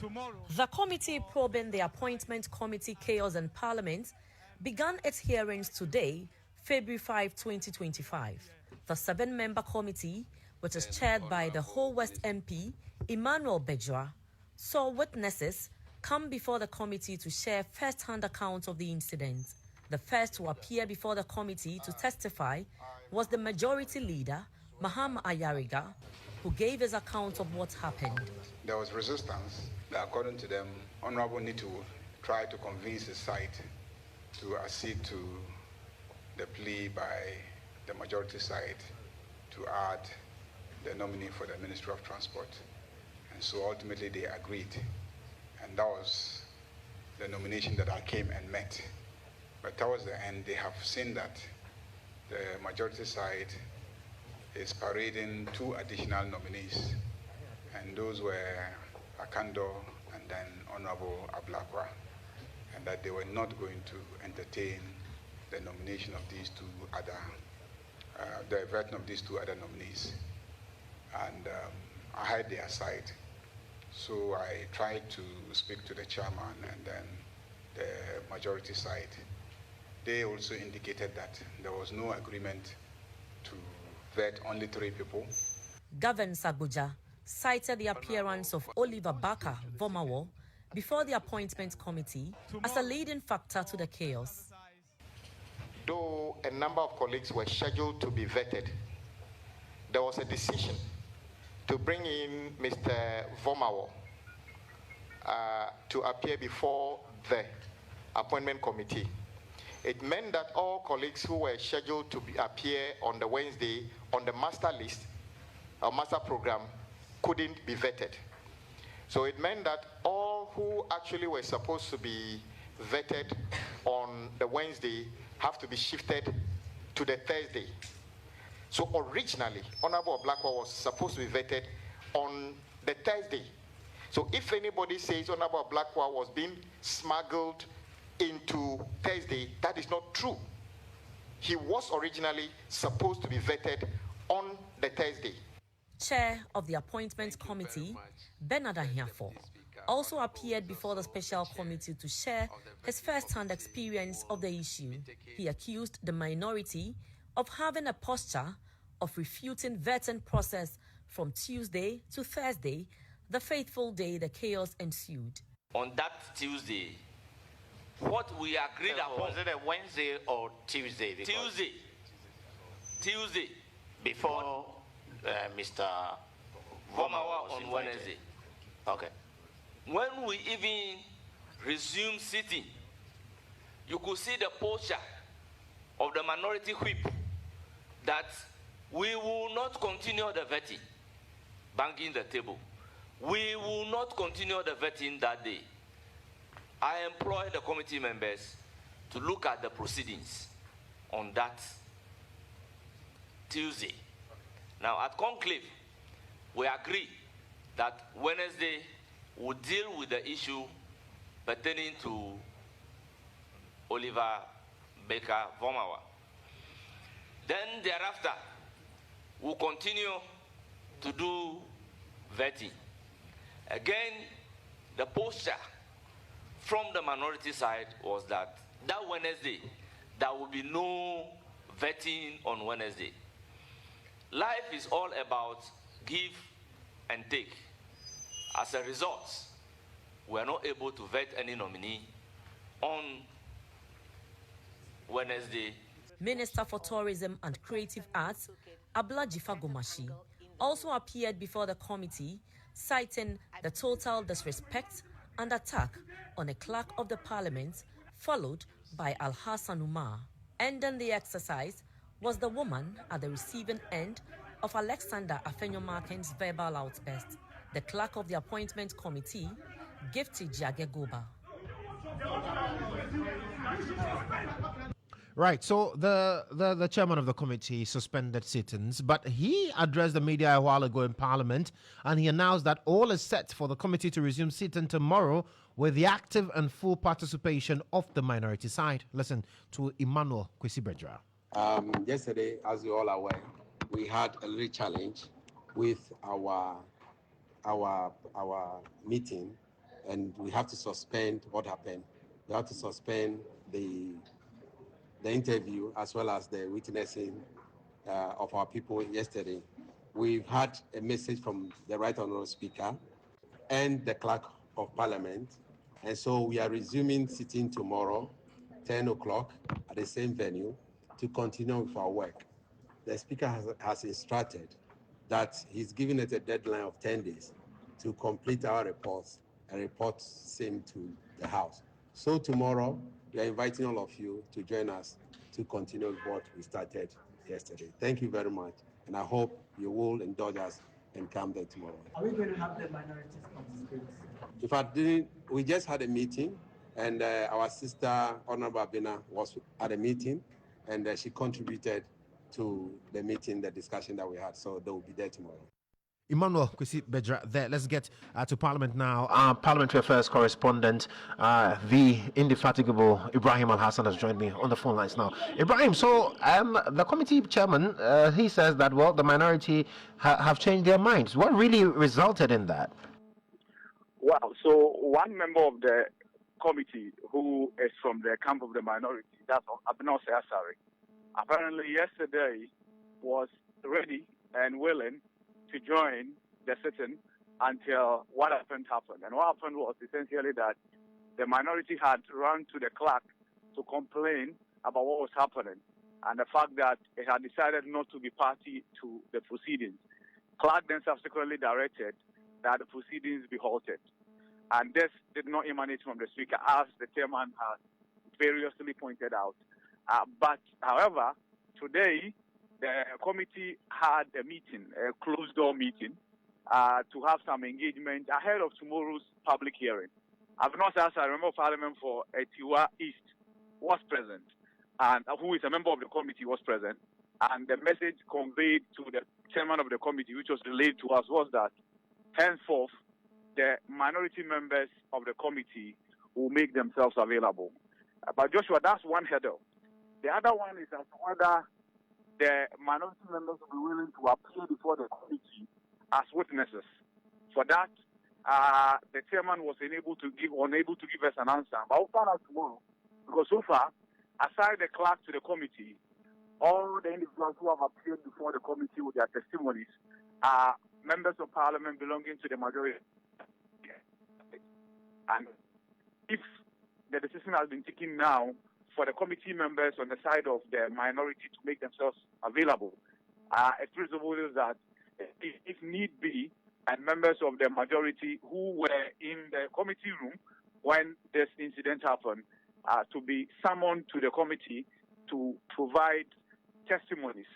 Tomorrow. The committee probing the appointment committee chaos in Parliament began its hearings today, February 5, 2025. The 7-member committee, which is chaired by the Whole West MP, Emmanuel Bejwa, saw witnesses come before the committee to share first-hand accounts of the incident. The first to appear before the committee to testify was the majority leader, Mahama Ayariga, who gave his account of what happened. There was resistance. According to them, Honorable need to try to convince his side to accede to the plea by the majority side to add the nominee for the Ministry of Transport. And so ultimately they agreed. And that was the nomination that I came and met. But towards the end, they have seen that the majority side is parading 2 additional nominees. And those were Akando and then Honorable Ablakwa, and that they were not going to entertain the nomination of these 2 other, the vetting of these 2 other nominees. And I had their side. So I tried to speak to the chairman and then the majority side. They also indicated that there was no agreement to vet only 3 people. Gavin Saguja cited the appearance of Oliver Baka Vomawo before the appointment committee as a leading factor to the chaos. Though a number of colleagues were scheduled to be vetted, there was a decision to bring in Mr. Vomawo to appear before the appointment committee. It meant that all colleagues who were scheduled to appear on the Wednesday on the master list, or master program, couldn't be vetted. So it meant that all who actually were supposed to be vetted on the Wednesday have to be shifted to the Thursday. So originally, Honorable Blackwell was supposed to be vetted on the Thursday. So if anybody says Honorable Blackwell was being smuggled into Thursday, that is not true. He was originally supposed to be vetted on the Thursday. Chair of the Appointments Committee, Bernard Ahiafo, also appeared before the special committee to share his first-hand experience of the issue. He accused the minority of having a posture of refuting vetting process from Tuesday to Thursday, the fateful day the chaos ensued. On that Tuesday, what we agreed upon... Was it a Wednesday or Tuesday? Tuesday. Before Mr. Vomawa on Wednesday. Okay. When we even resumed sitting, you could see the posture of the minority whip that we will not continue the vetting, banging the table. We will not continue the vetting that day. I employ the committee members to look at the proceedings on that Tuesday. Now, at conclave, we agree that Wednesday we'll deal with the issue pertaining to Oliver Baker Vomawa. Then thereafter, we'll continue to do vetting. Again, the posture from the minority side was that Wednesday, there will be no vetting on Wednesday. Life is all about give and take. As a result, were not able to vet any nominee on Wednesday. Minister for Tourism and Creative Arts, Abla Jifagomashi, also appeared before the committee, citing the total disrespect and attack on a clerk of the parliament, followed by Al-Hassan Umar. Ending the exercise was the woman at the receiving end of Alexander Afenyomaken's verbal outburst, the clerk of the appointment committee, Gifty Jagegoba. Right, so the chairman of the committee suspended sittings, but he addressed the media a while ago in Parliament, and he announced that all is set for the committee to resume sitting tomorrow with the active and full participation of the minority side. Listen to Emmanuel Kwesi-Bedra. Yesterday, as you all are aware, we had a little challenge with our meeting, and we have to suspend what happened. We have to suspend the interview as well as the witnessing of our people yesterday. We've had a message from the Right Honourable Speaker and the Clerk of Parliament, and so we are resuming sitting tomorrow, 10 o'clock, at the same venue to continue with our work. The Speaker has instructed that he's given it a deadline of 10 days to complete our reports and report same to the House. So tomorrow, we are inviting all of you to join us to continue with what we started yesterday. Thank you very much, and I hope you will indulge us and come there tomorrow. Are we going to have the minorities participate? In fact, we just had a meeting, and our sister, Honorable Abina, was at a meeting, and she contributed to the meeting, the discussion that we had, so they will be there tomorrow. Emmanuel Kwesi-Bedra there. Let's get to Parliament now. Parliamentary Affairs correspondent, the indefatigable Ibrahim Al-Hassan has joined me on the phone lines now. Ibrahim, so the committee chairman, he says that, well, the minority have changed their minds. What really resulted in that? Well, so one member of the committee who is from the camp of the minority, that's Annoh-Dompreh, apparently yesterday was ready and willing to join the sitting until what happened. And what happened was essentially that the minority had run to the clerk to complain about what was happening and the fact that it had decided not to be party to the proceedings. Clerk then subsequently directed that the proceedings be halted. And this did not emanate from the Speaker, as the chairman has variously pointed out. But, however, today, the committee had a meeting, a closed-door meeting, to have some engagement ahead of tomorrow's public hearing. Annoh-Dompreh, I remember Parliament for Etiwa East, was present, and who is a member of the committee was present. And the message conveyed to the chairman of the committee, which was relayed to us, was that henceforth, the minority members of the committee will make themselves available. But Joshua, that's one hurdle. The other one is as to whether the minority members will be willing to appear before the committee as witnesses. For that, the chairman was unable to give us an answer. But we'll find out tomorrow, because so far, aside the clerk to the committee, all the individuals who have appeared before the committee with their testimonies are members of parliament belonging to the majority. And if the decision has been taken now for the committee members on the side of the minority to make themselves available, it's reasonable that if need be, and members of the majority who were in the committee room when this incident happened, to be summoned to the committee to provide testimonies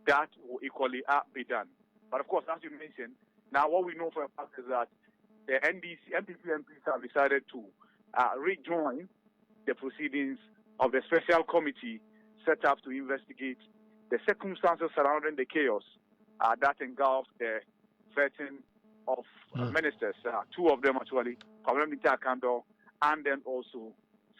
that will equally be done. But of course, as you mentioned, now what we know for a fact is that the MPP MPs have decided to rejoin the proceedings of the special committee set up to investigate the circumstances surrounding the chaos that engulfed the vetting of ministers. Two of them actually, Kwabena Kando, and then also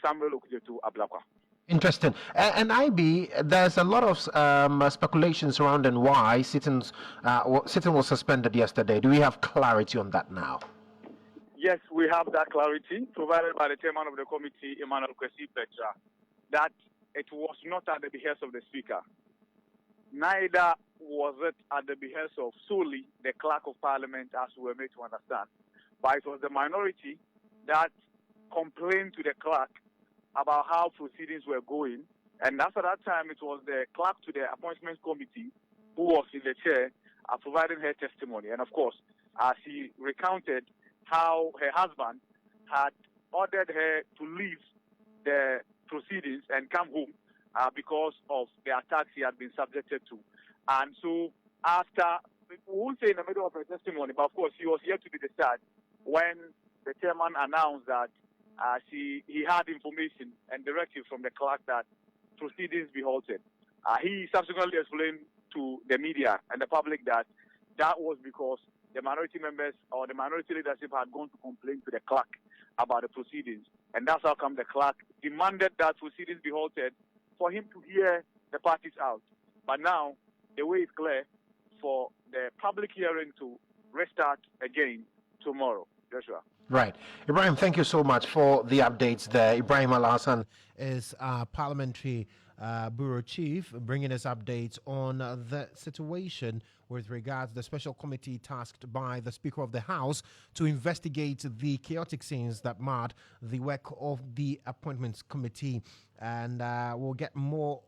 Samuel Okudzeto Ablakwa. Interesting. And IB, there's a lot of speculation surrounding why sitting was suspended yesterday. Do we have clarity on that now? Yes, we have that clarity provided by the chairman of the committee, Emmanuel Kwesi-Bedra, that it was not at the behest of the Speaker. Neither was it at the behest of solely the Clerk of Parliament, as we were made to understand. But it was the minority that complained to the clerk about how proceedings were going. And after that time, it was the clerk to the appointments committee who was in the chair providing her testimony. And of course, she recounted how her husband had ordered her to leave the proceedings and come home because of the attacks he had been subjected to. And so after, we won't say in the middle of her testimony, but of course, he was yet to be discharged when the chairman announced that he had information and directive from the clerk that proceedings be halted. He subsequently explained to the media and the public that was because the minority members or the minority leadership had gone to complain to the clerk about the proceedings. And that's how come the clerk demanded that proceedings be halted for him to hear the parties out. But now, the way is clear for the public hearing to restart again tomorrow. Joshua. Right. Ibrahim, thank you so much for the updates there. Ibrahim Al-Hassan is Parliamentary Bureau Chief, bringing us updates on the situation with regards to the special committee tasked by the Speaker of the House to investigate the chaotic scenes that marred the work of the Appointments Committee. And we'll get more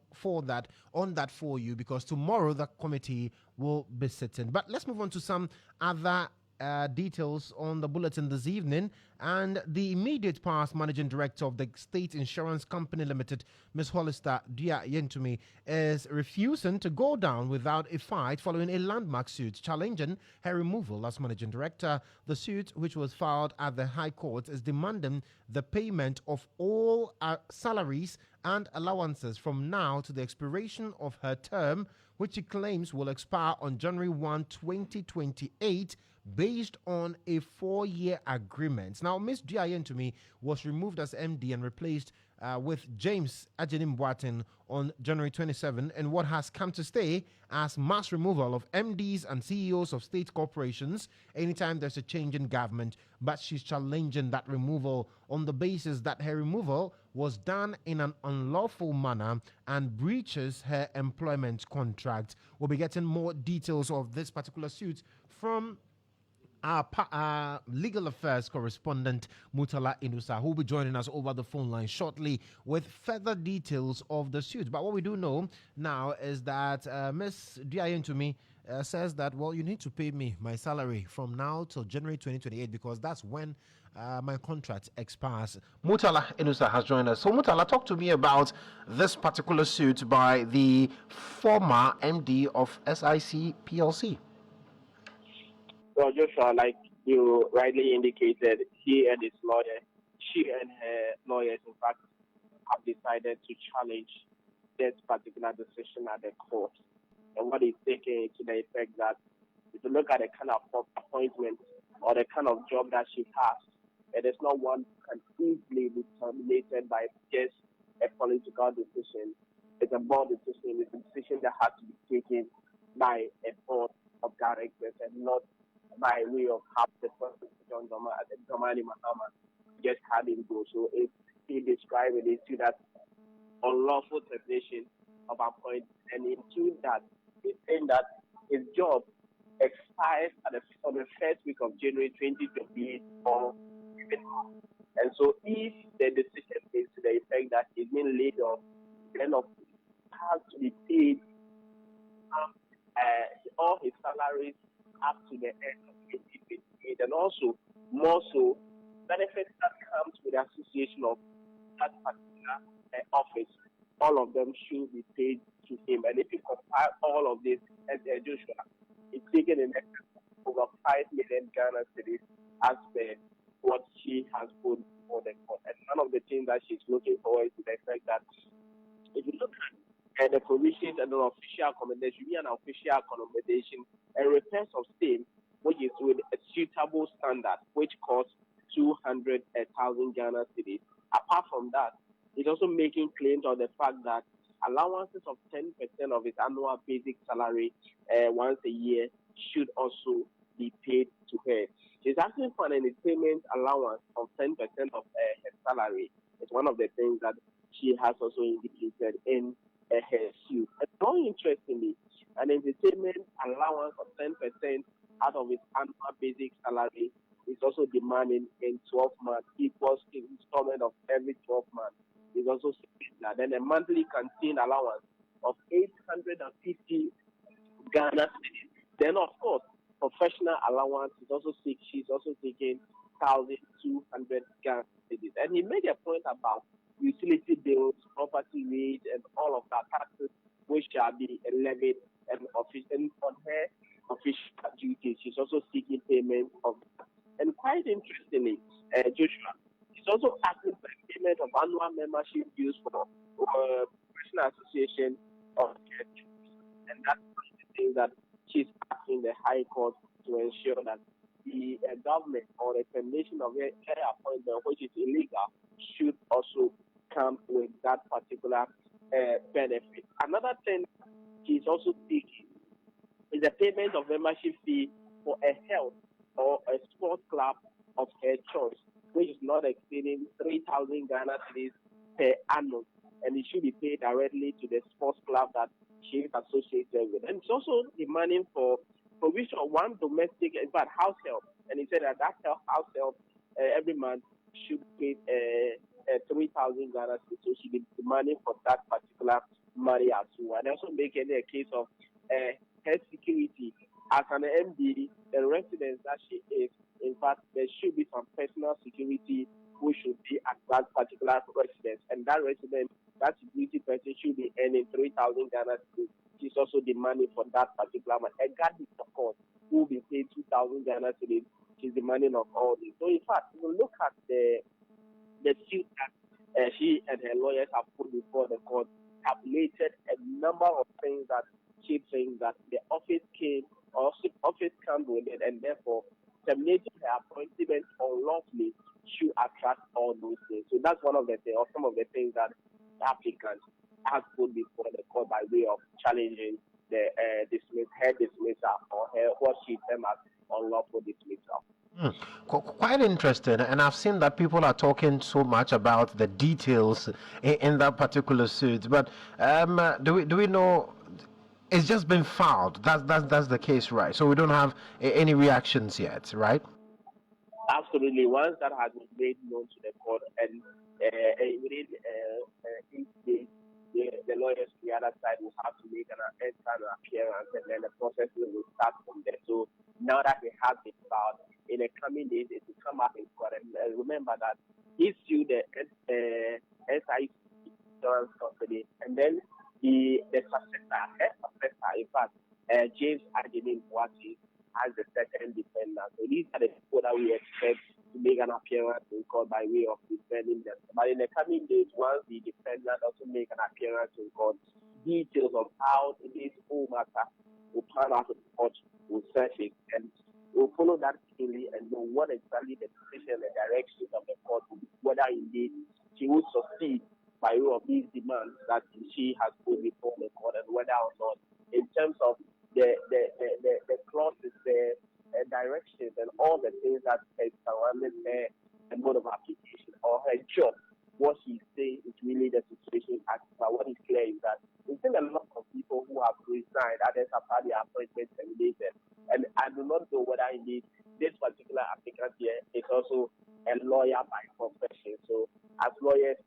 on that for you, because tomorrow the committee will be sitting. But let's move on to some other details on the bulletin this evening. And the immediate past managing director of the State Insurance Company Limited, Ms. Hollister Dia-Yentumi, is refusing to go down without a fight following a landmark suit challenging her removal as managing director. The suit, which was filed at the High Court, is demanding the payment of all salaries and allowances from now to the expiration of her term, which she claims will expire on January 1, 2028, based on a 4-year agreement. Now, Ms. Dia-Yentumi was removed as MD and replaced with James Ajenim-Boateng on January 27, and what has come to stay as mass removal of MDs and CEOs of state corporations anytime there's a change in government. But she's challenging that removal on the basis that her removal was done in an unlawful manner and breaches her employment contract. We'll be getting more details of this particular suit from our legal affairs correspondent Mutala Inusa, who will be joining us over the phone line shortly with further details of the suit. But what we do know now is that Ms. Dia-Yentumi says that, well, you need to pay me my salary from now till January 2028, because that's when my contract expires. Mutala Inusa has joined us. So Mutala, talk to me about this particular suit by the former MD of SIC PLC. Well, Joshua, like you rightly indicated, she and her lawyers, in fact, have decided to challenge this particular decision at the court. And what is taken to the effect that if you look at the kind of appointment or the kind of job that she has, it is not one that can easily be terminated by just a political decision. It's a board decision. It's a decision that has to be taken by a board of directors and not by way of how the person, John Dramani Mahama, just had him go. So if he described it to that unlawful termination of appointment, and into that, he's saying that his job expires on the first week of January 2028 or even more. And so if the decision is to the effect that he's been laid off, then has to be paid all his salaries up to the end of 2028, and also more so benefits that comes with the association of that particular office, all of them should be paid to him. And if you compare all of this, as Joshua, it's taken in over 5 million Ghana cedis as per what she has put for the court. And one of the things that she's looking for is the fact that if you look at the provisions and the official accommodation, be an official accommodation and repairs of same, which is with a suitable standard, which costs 200,000 Ghana cedis. Apart from that, it's also making claims on the fact that allowances of 10% of his annual basic salary once a year should also be paid to her. She's asking for an entertainment allowance of 10% of her salary. It's one of the things that she has also indicated in her suit. And more interestingly, an entertainment allowance of 10% out of his annual basic salary is also demanding in 12 months equals installment of every 12 months. He's also seeking that. Then a monthly canteen allowance of 850 Ghana cedis. Then, of course, professional allowance is also she's also taking 1,200 Ghana cedis. And he made a point about utility bills, property rates, and all of that taxes which shall be levied and on her official duties. She's also seeking payment of that. And quite interestingly, Joshua, she's also asking for payment of annual membership dues for Professional Association of Churches. And that's one of the things that she's asking the High Court to ensure that the government or the termination of her appointment, which is illegal, should also come with that particular benefit. Another thing she's also seeking is the payment of membership fee for a health or a sports club of her choice, which is not exceeding 3,000 Ghana cedis per annum, and it should be paid directly to the sports club that she is associated with. And it's also demanding for provision of one domestic, in fact, house help. And he said that house help every month should pay 3,000 Ghana cedis. So she be demanding for that particular money as well. And also making a case of her security as an MD, the residence that she is. In fact, there should be some personal security who should be at that particular residence. And that resident, that security person should be earning 3,000 Ghana cedis. She's also demanding for that particular month. A guard, of course, who will be paid 2,000 Ghana cedis. She's demanding of all this. So, in fact, if you look at the suit that she and her lawyers have put before the court, tabulated a number of things that she thinks that the office comes with it, and therefore terminating her appointment unlawfully should attract all those things. So that's one of the things, or some of the things that the applicant has put before the court by way of challenging the dismissal or what she termed as unlawful dismissal. Quite interesting, and I've seen that people are talking so much about the details in that particular suit. But do we know it's just been filed? That's the case, right? So we don't have any reactions yet, right? Absolutely. Once that has been made known to the court, and within 8 days, the lawyers to the other side will have to make an appearance, and then the process will start from there. So now that they have been filed, in the coming days, it will come up in court. And remember that he sued the SIC insurance company, and then the successor, in fact, James Adenin Boati, as the second defendant. So these are the people that we expect to make an appearance in court by way of defending them. But in the coming days, once the defendant also make an appearance in court, details of how this whole matter will pan out in court will surface, and we'll follow that keenly and know what exactly the decision and direction of the court will be, whether indeed she will succeed by way of these demands that she has put before the court, and whether or not, in terms of the clauses, the directions, and all the things that surrounding her and mode of application or her job, what she's saying is really the situation. But what is clear is that we've seen a lot of people who have resigned, others have had their appointments terminated. And I do not know whether indeed this particular applicant here is also a lawyer by profession. So as lawyers,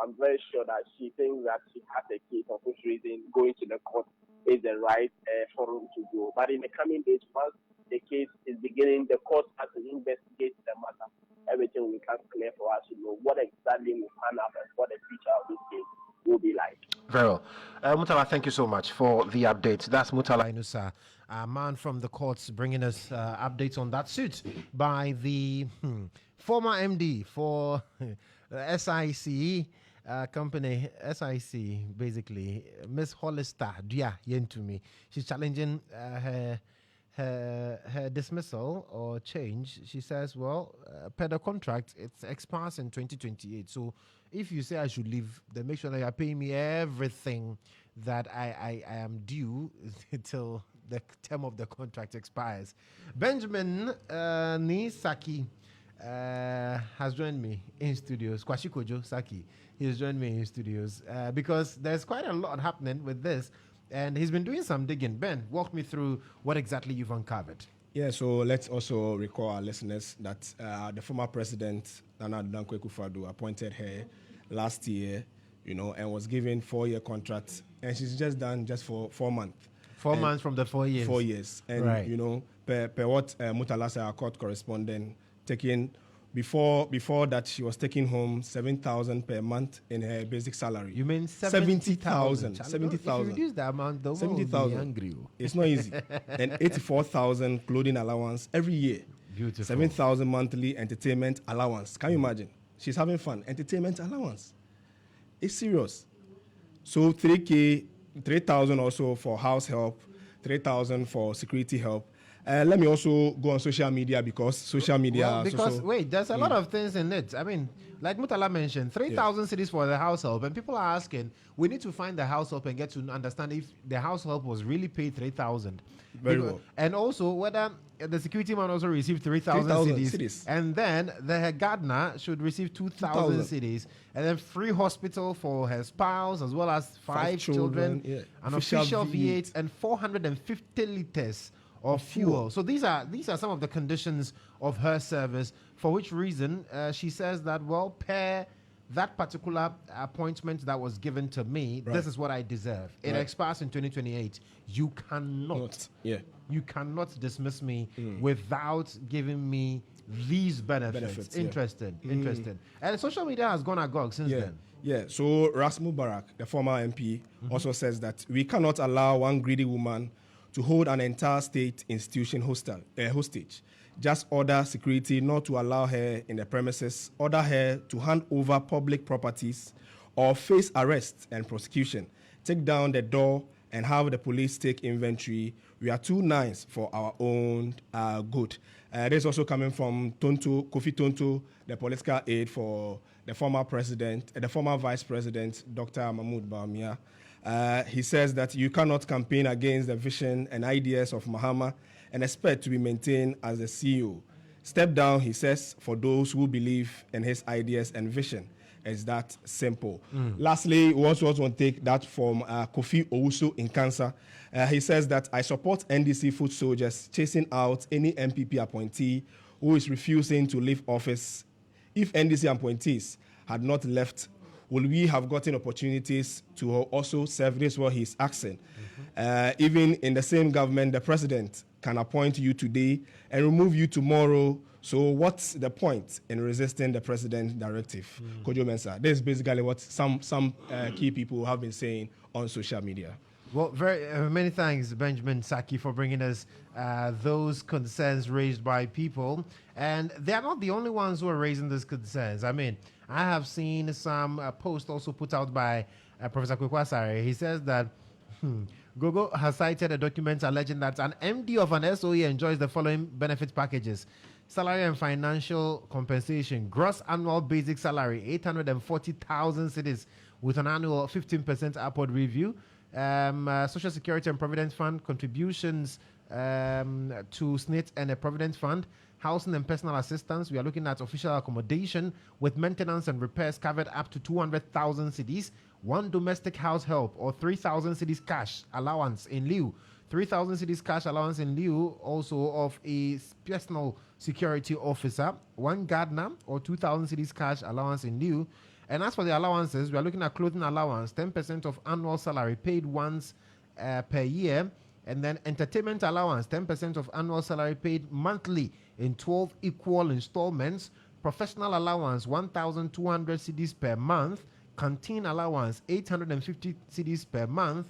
I'm very sure that she thinks that she has a case, of which reason going to the court is the right forum to go. But in the coming days, once the case is beginning, the court has to investigate the matter. Everything will become clear for us to know what exactly will pan up and what the future of this case will be like. Very well. Mutala, thank you so much for the update. That's Mutala Inusa, a man from the courts, bringing us updates on that suit by the former MD for SIC company, SIC, basically, Miss Hollister Dia Yentumi. She's challenging her dismissal or change. She says, well, per the contract, it expires in 2028. So if you say I should leave, then make sure that you're paying me everything that I am due until the term of the contract expires. Benjamin Nisaki has joined me in studios. Kwashi Kodjo Saki, he has joined me in studios because there's quite a lot happening with this, and he's been doing some digging. Ben, walk me through what exactly you've uncovered. Yeah, so let's also recall our listeners that the former president, Annoh-Dompreh Akufo-Addo, appointed her last year, and was given 4-year contract, and she's just done just for 4 months. 4 months from the 4 years. 4 years. And, right. Per what Murtala said, our court correspondent, taking, before that, she was taking home 7,000 per month in her basic salary. You mean 70,000? 70,000. If you reduce that amount, the woman will be angry. It's not easy. And 84,000 clothing allowance every year. Beautiful. 7,000 monthly entertainment allowance. Can you imagine? She's having fun. Entertainment allowance. It's serious. So 3,000 also for house help, 3,000 for security help. Let me also go on social media because social media... wait, there's a lot of things in it. I mean, like Murtala mentioned, 3,000 cities for the house help. And people are asking, we need to find the house help and get to understand if the house help was really paid 3,000. Very well. And also whether the security man also received 3,000 cities. And then the gardener should receive 2,000 cities. And then free hospital for her spouse as well as 5 children. An official V8 and 450 liters of fuel. So these are some of the conditions of her service, for which reason she says that, well, per that particular appointment that was given to me, this is what I deserve. It expires in 2028. You cannot dismiss me without giving me these benefits. Interesting. And social media has gone agog since then. Yeah, so Ras Mubarak, the former MP, also says that we cannot allow one greedy woman to hold an entire state institution hostage. Just order security not to allow her in the premises, order her to hand over public properties or face arrest and prosecution, take down the door and have the police take inventory. We are too nice for our own good. This is also coming from Kofi Tonto, the political aide for the former president, the former vice president, Dr. Mahmoud Bawumia. He says that you cannot campaign against the vision and ideas of Mahama and expect to be maintained as the CEO. Step down, he says, for those who believe in his ideas and vision. It's that simple. Lastly, we also want to take that from Kofi Owusu in Cancer. He says that I support NDC foot soldiers chasing out any MPP appointee who is refusing to leave office. If NDC appointees had not left, will we have gotten opportunities to also serve? This what he's asking. Even in the same government, the president can appoint you today and remove you tomorrow. So what's the point in resisting the president's directive? Kodjo Mensah. This is basically what some key people have been saying on social media. Well, very many thanks, Benjamin Saki, for bringing us those concerns raised by people. And they're not the only ones who are raising these concerns. I mean, I have seen some post also put out by Professor Kwekwasare. He says that Gogo has cited a document alleging that an MD of an SOE enjoys the following benefit packages: salary and financial compensation, gross annual basic salary, 840,000 cedis with an annual 15% upward review, Social Security and Provident Fund contributions to SNIT and a Provident Fund, housing and personal assistance. We are looking at official accommodation with maintenance and repairs covered up to 200,000 cedis, one domestic house help or 3,000 cedis cash allowance in lieu, 3,000 cedis cash allowance in lieu also of a personal security officer, one gardener or 2,000 cedis cash allowance in lieu. And as for the allowances, we are looking at clothing allowance, 10% of annual salary paid once per year, and then entertainment allowance, 10% of annual salary paid monthly in 12 equal installments, professional allowance, 1,200 cedis per month, canteen allowance, 850 cedis per month.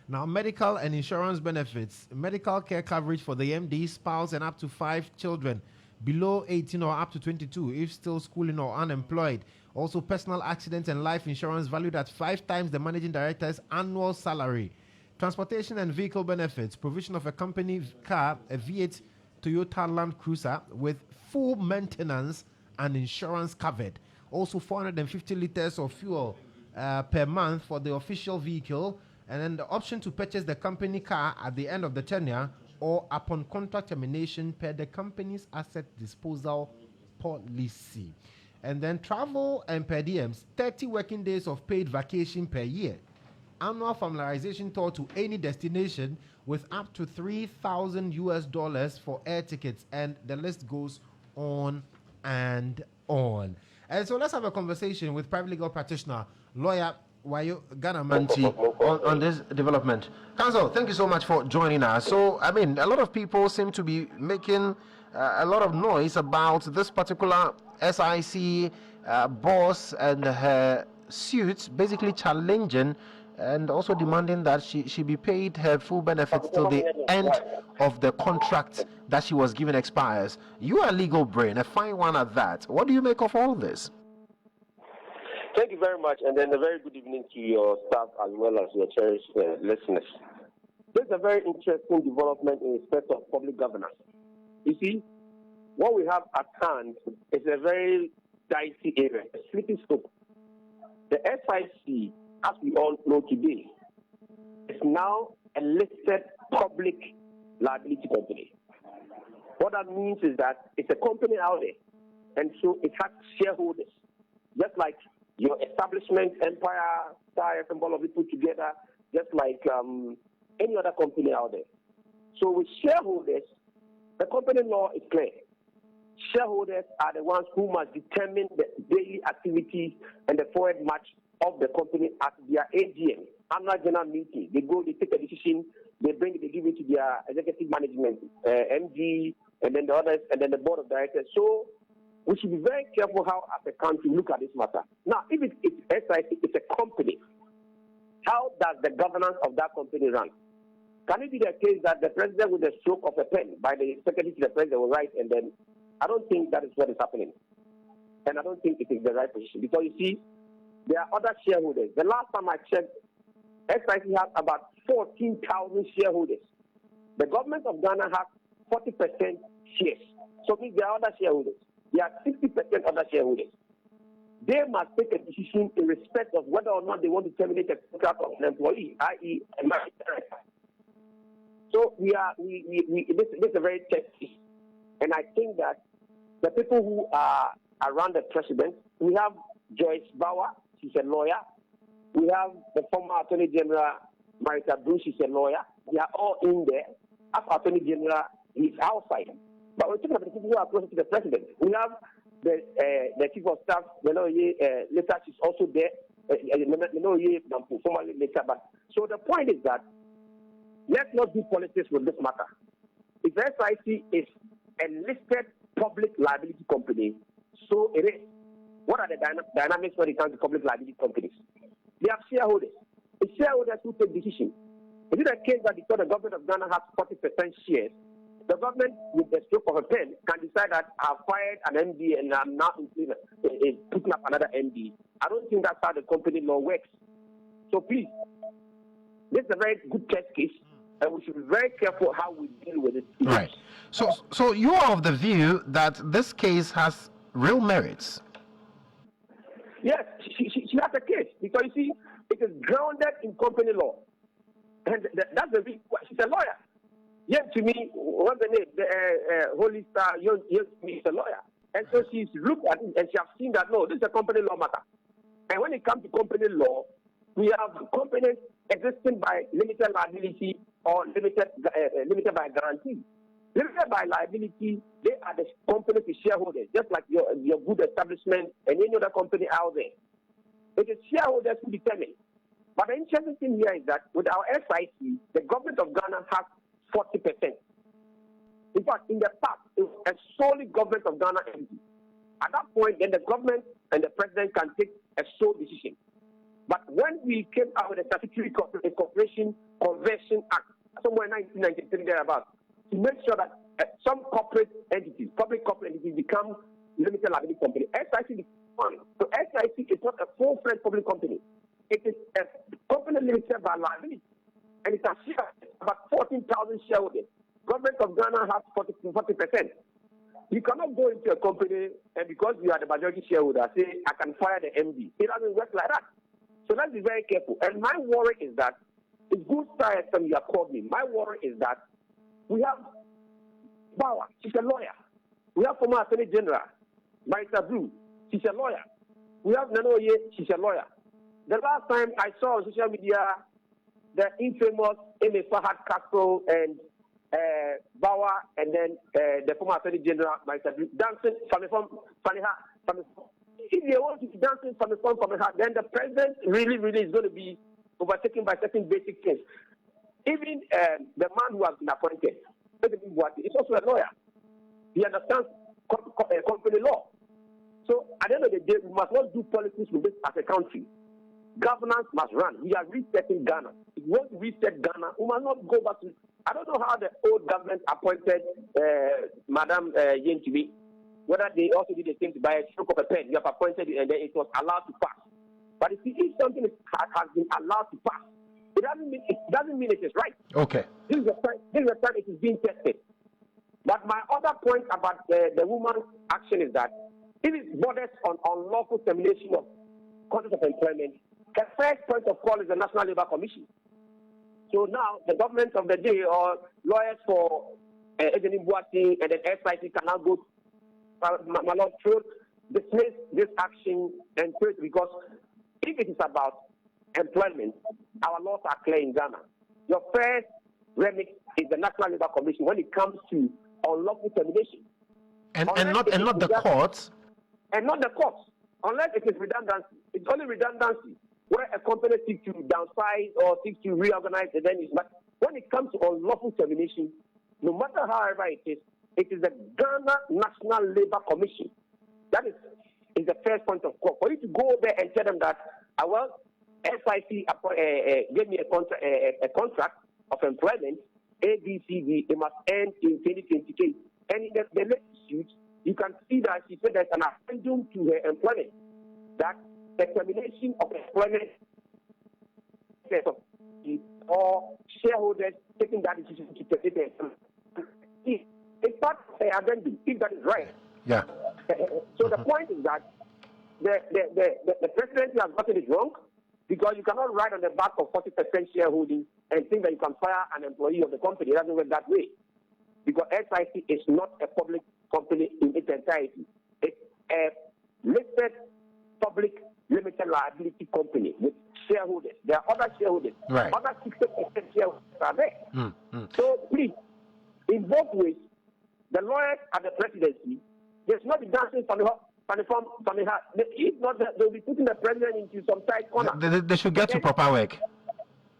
Now, medical and insurance benefits, medical care coverage for the MD, spouse, and up to 5 children below 18 or up to 22 if still schooling or unemployed. Also, personal accident and life insurance valued at 5 times the managing director's annual salary. Transportation and vehicle benefits, provision of a company car, a V8 Toyota Land Cruiser with full maintenance and insurance covered. Also 450 liters of fuel per month for the official vehicle, and then the option to purchase the company car at the end of the tenure or upon contract termination per the company's asset disposal policy. And then travel and per diems, 30 working days of paid vacation per year. annual familiarization tour to any destination with up to $3,000 for air tickets, and the list goes on and on. And so let's have a conversation with private legal practitioner, lawyer Wayo Ganamanti on this development. Counsel, thank you so much for joining us. So, I mean, a lot of people seem to be making a lot of noise about this particular SIC boss and her suits, basically challenging and also demanding that she be paid her full benefits till the end of the contract that she was given expires. You are a legal brain, a fine one at that. What do you make of all this? Thank you very much, and then a very good evening to your staff as well as your cherished listeners. This is a very interesting development in respect of public governance. You see, what we have at hand is a very dicey area, a slippery slope. The SIC, as we all know today, is now a listed public liability company. What that means is that it's a company out there, and so it has shareholders, just like your establishment, Empire, Starr, and all of it put together, just like any other company out there. So with shareholders, the company law is clear. Shareholders are the ones who must determine the daily activities and the forward march of the company at their AGM, annual general meeting. They go, they take a decision, they give it to their executive management, MD, and then the others, and then the board of directors. So we should be very careful how, as a country, we look at this matter. Now, if it's SIC, it's a company. How does the governance of that company run? Can it be the case that the president, with a stroke of a pen by the secretary to the president, will write, and then I don't think that is what is happening. And I don't think it is the right position. Because you see, there are other shareholders. The last time I checked, SIC has about 14,000 shareholders. The government of Ghana has 40% shares. So means there are other shareholders. There are 60% other shareholders. They must take a decision in respect of whether or not they want to terminate a contract of an employee, i.e., a married director. So this is a very testy. And I think that the people who are around the president, we have Joyce Bauer, she's a lawyer. We have the former Attorney General, Marita Bruce, she's a lawyer. They are all in there. As Attorney General, he's outside. But we're talking about the people who are closer to the president. We have the Chief of Staff, later she's also there. Formerly later. But so the point is that let's not do politics with this matter. If SIC is a listed public liability company, so it is. What are the dynamics when it comes to public liability companies? They have shareholders. It's shareholders who take decisions. Is it a case that because the government of Ghana has 40% shares, the government, with the stroke of a pen, can decide that I've fired an MD and I'm now putting up another MD? I don't think that's how the company law works. So please, this is a very good test case, and we should be very careful how we deal with it. Right. So you are of the view that this case has real merits? Yes, she has a case, because you see, it is grounded in company law. And that's the reason why she's a lawyer. Yet to me, what's the name? Holy Starr, yes, is a lawyer. And so she's looked at it and she has seen that, no, this is a company law matter. And when it comes to company law, we have companies existing by limited liability or limited by guarantee. Limited by liability, they are the company to shareholders, just like your good establishment and any other company out there. It is shareholders who determine. But the interesting thing here is that with our SIC, the government of Ghana has 40%. In fact, in the past, it was a solely government of Ghana entity. At that point, then the government and the president can take a sole decision. But when we came out with the Statutory Corporation Conversion Act, somewhere in 1993 thereabouts, to make sure that some corporate entities, public corporate entities, become limited liability company. SIC is one. So SIC is not a full-fledged public company. It is a company limited by liability. And it has about 14,000 shareholders. Government of Ghana has 40%. You cannot go into a company and because you are the majority shareholder, say, I can fire the MD. It doesn't work like that. So let's be very careful. And my worry is that, it's good Starr you have called me. My worry is that we have Bauer, she's a lawyer. We have former Attorney General, Marita Bruce, she's a lawyer. We have Annoh-Dompreh, she's a lawyer. the last time I saw on social media the infamous Amy Fahad Castle and Bauer, and then the former Attorney General, Mensah, dancing from if they want to be dancing from then the president really is going to be overtaken by certain basic things. Even the man who has been appointed, is also a lawyer. He understands company law. So at the end of the day, we must not do politics with this as a country. Governance must run. We are resetting Ghana. If we want to reset Ghana, we must not go back to. I don't know how the old government appointed Madam Yentibi, whether they also did the same by a stroke of a pen. You have appointed it and then it was allowed to pass. But if something has been allowed to pass, it doesn't mean it is right. Okay. This is the time it is being tested. But my other point about the woman's action is that if it borders on unlawful termination of contract of employment, the first point of call is the National Labour Commission. So now the government of the day or lawyers for Ezenim Boateng and then SIC can now go to dismiss this action and quit, because if it is about employment, our laws are clear in Ghana. Your first remit is the National Labour Commission when it comes to unlawful termination. And not the courts. And not the courts. Unless it is redundancy. It's only redundancy where a company seeks to downsize or seeks to reorganize the venues. But when it comes to unlawful termination, no matter however it is the Ghana National Labour Commission. That is the first point of call. For you to go there and tell them that, SIC gave me a contract of employment, ABCD, it must end in 2028. And in the latest suit, you can see that she said there's an addendum to her employment, that the termination of employment or shareholders taking that decision to terminate it's part of the addendum, if that is right. Yeah. So the point is that the presidency has gotten it wrong, because you cannot ride on the back of 40% shareholding and think that you can fire an employee of the company. It doesn't work that way. Because SIC is not a public company in its entirety. It's a listed public limited liability company with shareholders. There are other shareholders. Right. Other 60% shareholders are there. So please, in both ways, the lawyers at the presidency, they should not be dancing from the heart. If not, they'll be putting the president into some tight corner. They should get to proper work.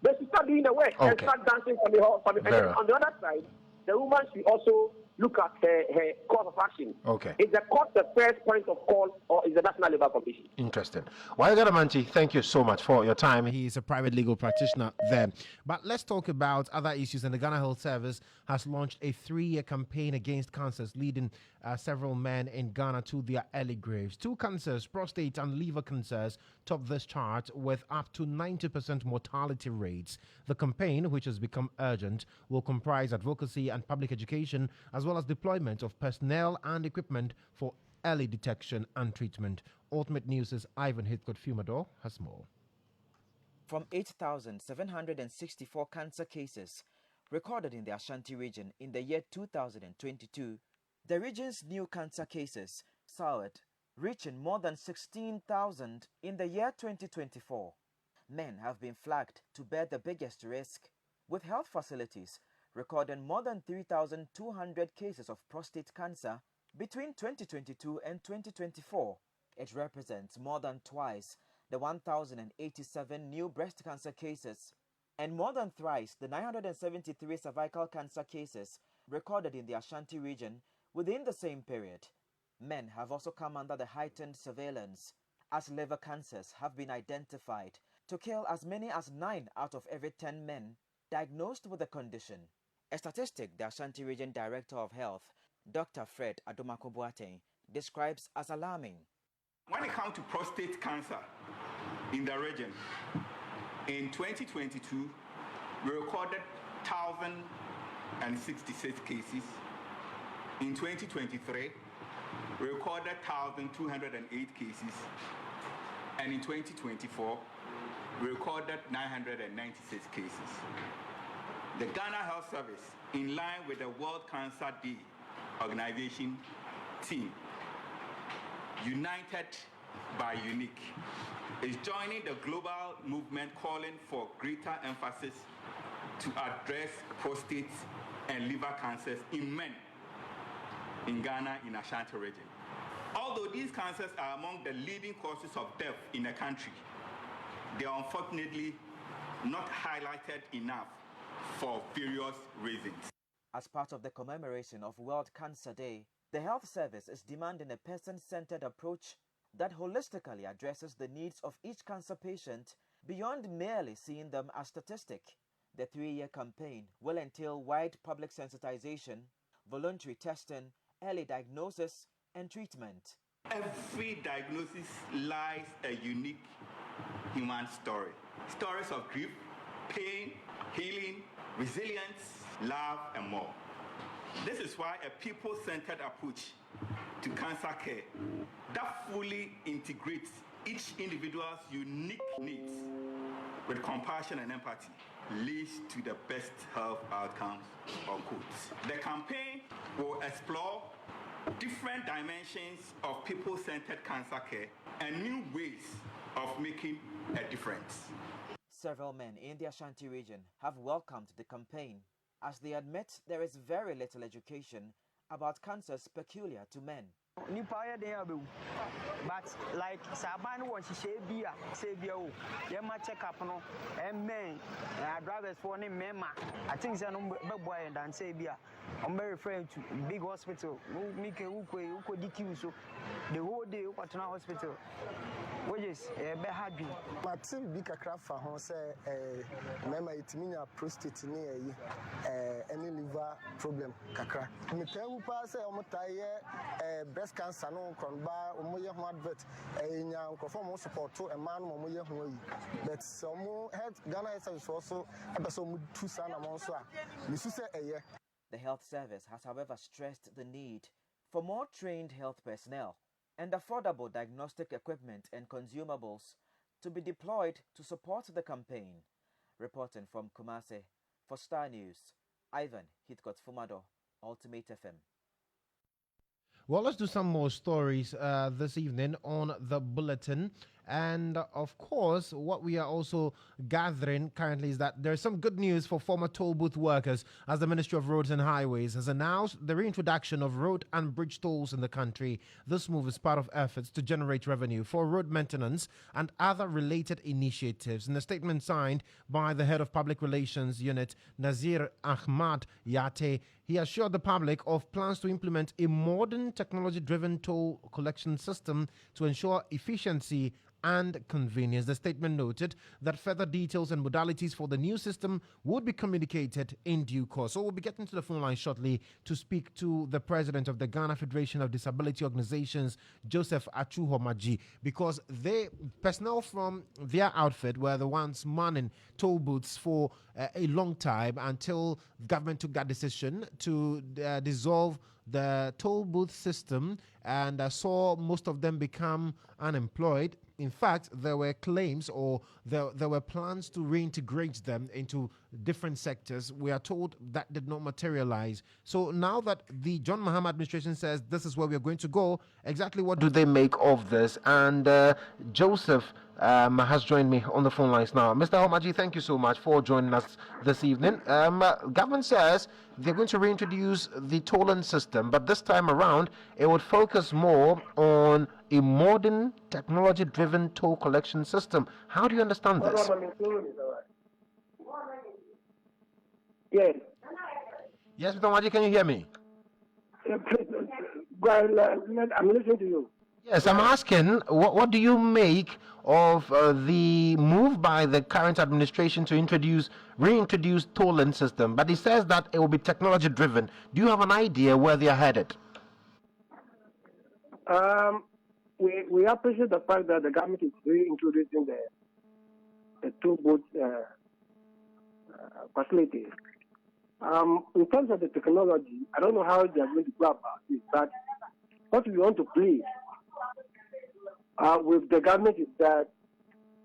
They should start doing the work and start dancing from the heart. And then on the other side, the woman should also look at her course of action. Okay. Is the court the first point of call, or is the National Labour Commission? Interesting. Waigara Manchi, thank you so much for your time. He's a private legal practitioner there. But let's talk about other issues. And the Ghana Health Service has launched a 3-year campaign against cancers, leading several men in Ghana to their early graves. 2 cancers, prostate and liver cancers, top this chart with up to 90% mortality rates. The campaign, which has become urgent, will comprise advocacy and public education, as well as deployment of personnel and equipment for early detection and treatment. Ultimate News' Ivan Heathcote Fumador has more. From 8,764 cancer cases recorded in the Ashanti region in the year 2022, the region's new cancer cases soared, reaching more than 16,000 in the year 2024. Men have been flagged to bear the biggest risk, with health facilities recording more than 3,200 cases of prostate cancer between 2022 and 2024. It represents more than twice the 1,087 new breast cancer cases and more than thrice the 973 cervical cancer cases recorded in the Ashanti region within the same period. Men have also come under the heightened surveillance, as liver cancers have been identified to kill as many as 9 out of every 10 men diagnosed with the condition. A statistic the Ashanti Region Director of Health, Dr. Fred Adomako-Boateng, describes as alarming. When it comes to prostate cancer in the region, in 2022, we recorded 1,066 cases. In 2023, we recorded 1,208 cases. And in 2024, we recorded 996 cases. The Ghana Health Service, in line with the World Cancer Day organization team, United by Unique, is joining the global movement calling for greater emphasis to address prostate and liver cancers in men in Ghana, in Ashanti region. Although these cancers are among the leading causes of death in the country, they are unfortunately not highlighted enough for various reasons. As part of the commemoration of World Cancer Day, the Health Service is demanding a person-centered approach that holistically addresses the needs of each cancer patient beyond merely seeing them as statistic. The 3-year campaign will entail wide public sensitization, voluntary testing, early diagnosis, and treatment. Every diagnosis lies a unique human story. Stories of grief, pain, healing, resilience, love, and more. This is why a people-centered approach to cancer care that fully integrates each individual's unique needs with compassion and empathy leads to the best health outcomes, unquote. The campaign will explore different dimensions of people-centered cancer care and new ways of making a difference. Several men in the Ashanti region have welcomed the campaign as they admit there is very little education about cancers peculiar to men. But like Saban was Shabia, Sabio, Yama check up no, and men, drivers for name Mema. I think it's a boy and Sabia. I'm very afraid to big hospital, Mika Uko DQ, so the whole day, what now hospital. Wages, Behadu. Maxim Bika Craft for Hose, Mema, it means a prostate near any liver problem. Kakra. Mikael pass a breast cancer, no, Conba, Omoya advert, a conform support to a man, Momoya Hui. But some head Ghana is also a person two son among Swa. The health service has, however, stressed the need for more trained health personnel and affordable diagnostic equipment and consumables to be deployed to support the campaign. Reporting from Kumasi for Starr News, Ivan Heathcote Fumado, Ultimate FM. Well, let's do some more stories this evening on the bulletin. And of course, what we are also gathering currently is that there's some good news for former toll booth workers as the Ministry of Roads and Highways has announced the reintroduction of road and bridge tolls in the country. This move is part of efforts to generate revenue for road maintenance and other related initiatives. In a statement signed by the head of public relations unit, Nazir Ahmad Yate, he assured the public of plans to implement a modern technology-driven toll collection system to ensure efficiency and convenience. The statement noted that further details and modalities for the new system would be communicated in due course. So we'll be getting to the phone line shortly to speak to the president of the Ghana Federation of Disability Organizations, Joseph Achuhomaji, because personnel from their outfit were the ones manning toll booths for a long time until the government took that decision to dissolve the toll booth system and saw most of them become unemployed. In fact, there were claims or there were plans to reintegrate them into different sectors. We are told that did not materialize. So now that the John Mahama administration says this is where we are going to go, exactly what do they make of this? And Joseph has joined me on the phone lines now. Mr. Homaji, thank you so much for joining us this evening. Government says they're going to reintroduce the tolling system, but this time around it would focus more on a modern technology-driven toll collection system. How do you understand this? Yes. Yes, Mr. Homaji, can you hear me? I'm listening to you. Yes, I'm asking, what do you make of the move by the current administration to reintroduce tolling system? But it says that it will be technology driven. Do you have an idea where they are headed? We appreciate the fact that the government is reintroducing the toll booth facility. In terms of the technology, I don't know how they are going to go about it, but what we want to plead with the government is that,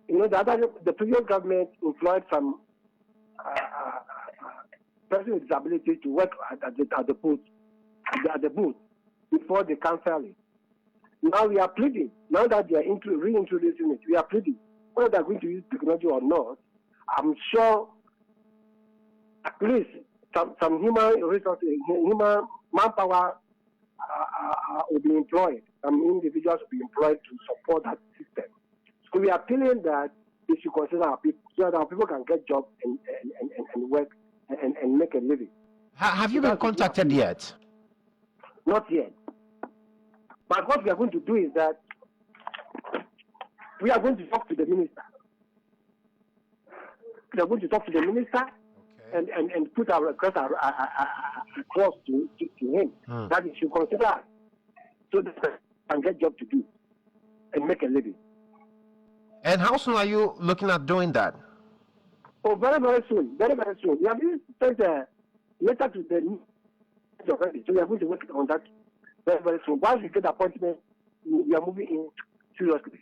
the previous government employed some person with disability to work at the booth before they cancel it. Now we are pleading. Now that they are reintroducing it, we are pleading. Whether they are going to use technology or not, I'm sure at least some human resources, human manpower will be employed. Some individuals will be employed to support that system. So we are appealing that they should consider our people so that our people can get jobs and work and make a living. Have you been contacted yet? Not yet. But what we are going to do is that we are going to talk to the minister. We are going to talk to the minister and put our request across to him that he should consider us so that they can get job to do and make a living. And how soon are you looking at doing that? Oh, very, very soon. Very, very soon. We have sent a letter to the minister already, so we are going to work on that very, very soon. Once we get the appointment, we are moving in seriously.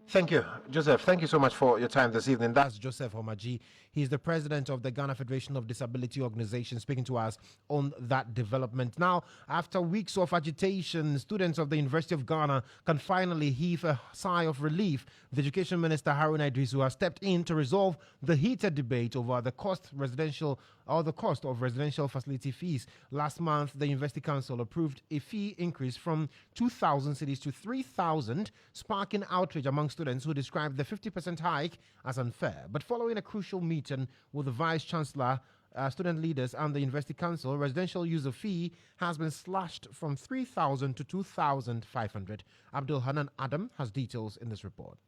Thank you, Joseph. Thank you so much for your time this evening. That's Joseph Omaji. He's the president of the Ghana Federation of Disability Organizations, speaking to us on that development. Now, after weeks of agitation, students of the University of Ghana can finally heave a sigh of relief. The Education Minister, Haruna Idrisu, has stepped in to resolve the heated debate over the cost of residential facility fees. Last month, the University Council approved a fee increase from 2,000 cedis to 3,000, sparking outrage among students who described the 50% hike as unfair. But following a crucial meeting with the Vice Chancellor, student leaders and the University Council, residential user fee has been slashed from 3,000 to 2,500. Abdul Hanan Adam has details in this report.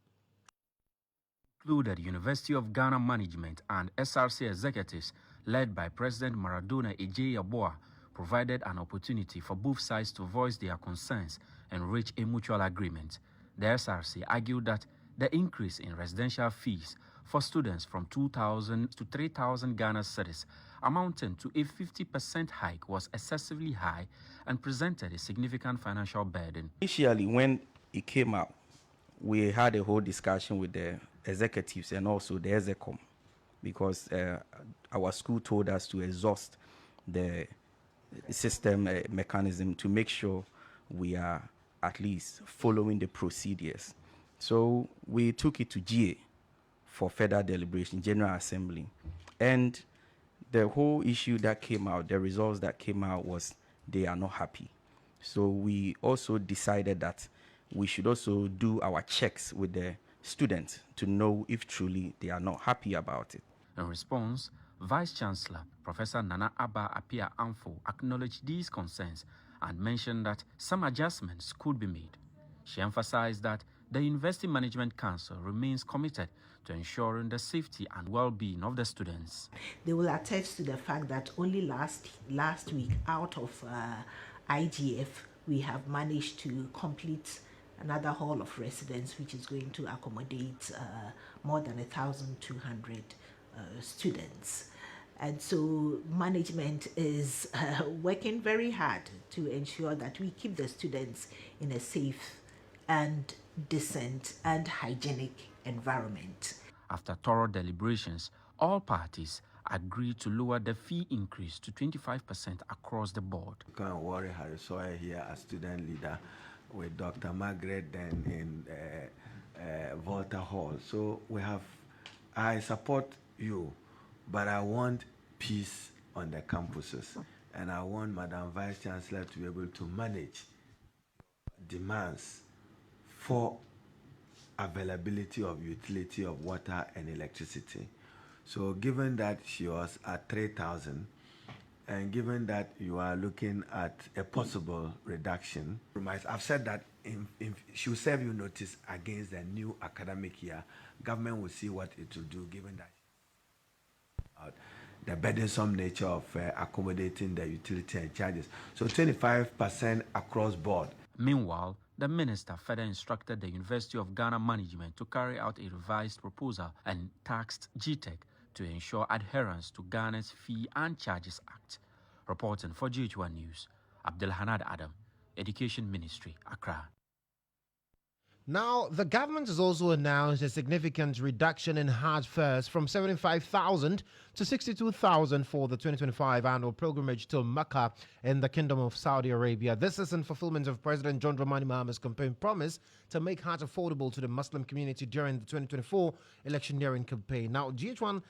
Included University of Ghana management and SRC executives led by President Maradona Eje-Yaboa provided an opportunity for both sides to voice their concerns and reach a mutual agreement. The SRC argued that the increase in residential fees for students from 2,000 to 3,000 Ghana cedis, amounting to a 50% hike, was excessively high and presented a significant financial burden. Initially, when it came out, we had a whole discussion with the executives and also the Execom, because our school told us to exhaust the system mechanism to make sure we are at least following the procedures. So we took it to GA for further deliberation, General Assembly. And the whole issue that came out, the results that came out was they are not happy. So we also decided that we should also do our checks with the students to know if truly they are not happy about it. In response, Vice Chancellor Professor Nana Abba Apia Amfo acknowledged these concerns and mentioned that some adjustments could be made. She emphasized that the University Management Council remains committed to ensuring the safety and well-being of the students. They will attest to the fact that only last week, out of IGF, we have managed to complete another hall of residence, which is going to accommodate more than 1,200 students. And so management is working very hard to ensure that we keep the students in a safe and decent and hygienic environment. After thorough deliberations, all parties agreed to lower the fee increase to 25% across the board. Warren Harrisoy here as student leader with Dr. Margaret then in Volta Hall. So I support you, but I want peace on the campuses, and I want Madam Vice Chancellor to be able to manage demands for availability of utility of water and electricity. So given that she was at 3,000, and given that you are looking at a possible reduction, I've said that if she will serve you notice against the new academic year, government will see what it will do, given that the burdensome nature of accommodating the utility and charges. So 25% across board. Meanwhile, the minister further instructed the University of Ghana management to carry out a revised proposal and taxed GTEC to ensure adherence to Ghana's Fee and Charges Act. Reporting for GH1 News, Abdulhanad Adam, Education Ministry, Accra. Now, the government has also announced a significant reduction in Hajj fares from 75,000 to 62,000 for the 2025 annual pilgrimage to Mecca in the Kingdom of Saudi Arabia. This is in fulfillment of President John Dramani Mahama's campaign promise to make Hajj affordable to the Muslim community during the 2024 electioneering campaign. Now, GH1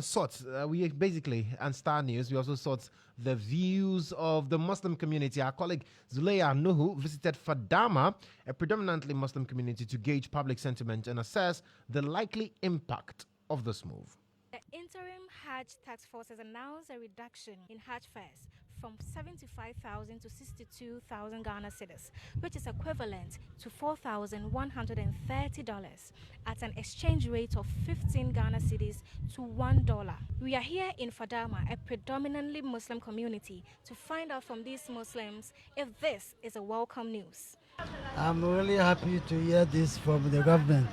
sought, we basically, and Star News, we also sought the views of the Muslim community. Our colleague Zulaya Nuhu visited Fadama, a predominantly Muslim community, to gauge public sentiment and assess the likely impact of this move. The interim Hajj task force has announced a reduction in Hajj fares from 75,000 to 62,000 Ghana cedis, which is equivalent to $4,130 at an exchange rate of 15 Ghana cedis to $1. We are here in Fadama, a predominantly Muslim community, to find out from these Muslims if this is a welcome news. I'm really happy to hear this from the government.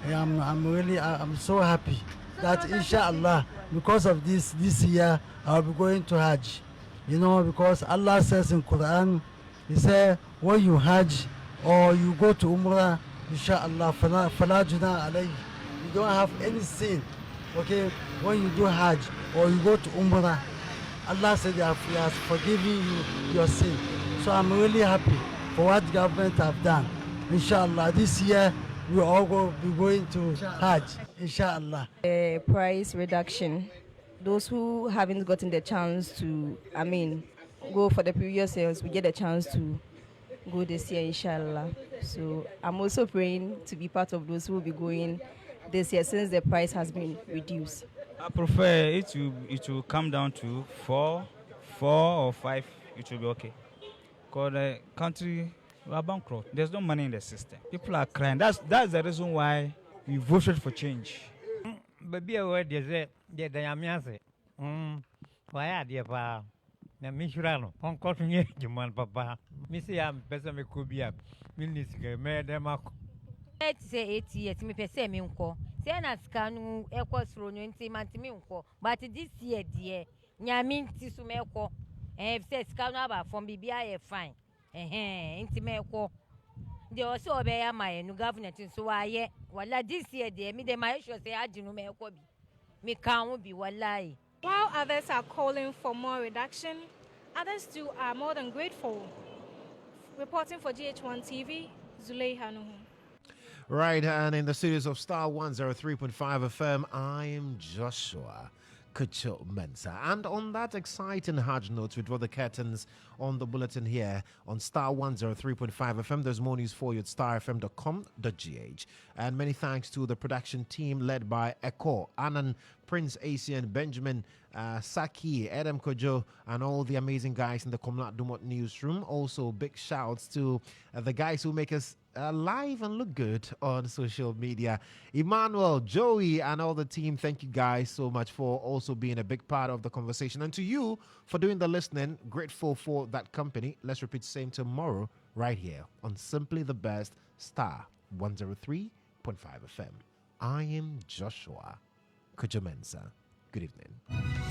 I'm so happy that inshallah, because of this year I'll be going to Hajj. You know, because Allah says in Quran, He said, when you Hajj or you go to Umrah, inshallah, fala junah alayhi. You don't have any sin. Okay, when you do Hajj or you go to Umrah, Allah said He has forgiven you your sin. So I'm really happy for what the government have done. Inshallah, this year we all be going to Hajj, inshallah. Price reduction. Those who haven't gotten the chance to, go for the previous years, we get a chance to go this year, inshallah. So I'm also praying to be part of those who will be going this year since the price has been reduced. I prefer it will come down to 4 or 5. It will be okay. Because the country, we are bankrupt. There's no money in the system. People are crying. That's the reason why we voted for change. Baby, where there's the Yamiase. Why are dear pa? Na Mishurano, Uncle Juman Papa. Missy, I'm person me could be up. Minister, Madam. Let's say 8 years, me per se me unko. Sena scanu, equals from 20 months me unko. But this year, dear, Yamin Tisumeko. And if says Scanaba from BBI, fine. Intimate. They also obey my new governor, so I well this year, dear, me the my should say I do no me can't be wallahi. While others are calling for more reduction, others too are more than grateful. Reporting for GH1 TV, Zulaya Nuhu. Right, and in the studios of Star 103.5 FM, I am Joshua Kodjo Mensah. And on that exciting Hajj note, we draw the curtains on the bulletin here on Star 103.5 FM. There's more news for you at starfm.com.gh. And many thanks to the production team led by Eko, Annan, Prince Asian, Benjamin, Saki, Adam Kodjo, and all the amazing guys in the Komlat Dumot newsroom. Also, big shouts to the guys who make us live and look good on social media. Emmanuel, Joey, and all the team, thank you guys so much for also being a big part of the conversation. And to you for doing the listening, grateful for that company. Let's repeat the same tomorrow right here on Simply the Best, Star 103.5 FM. I am Joshua Kodjo Mensah. Good evening.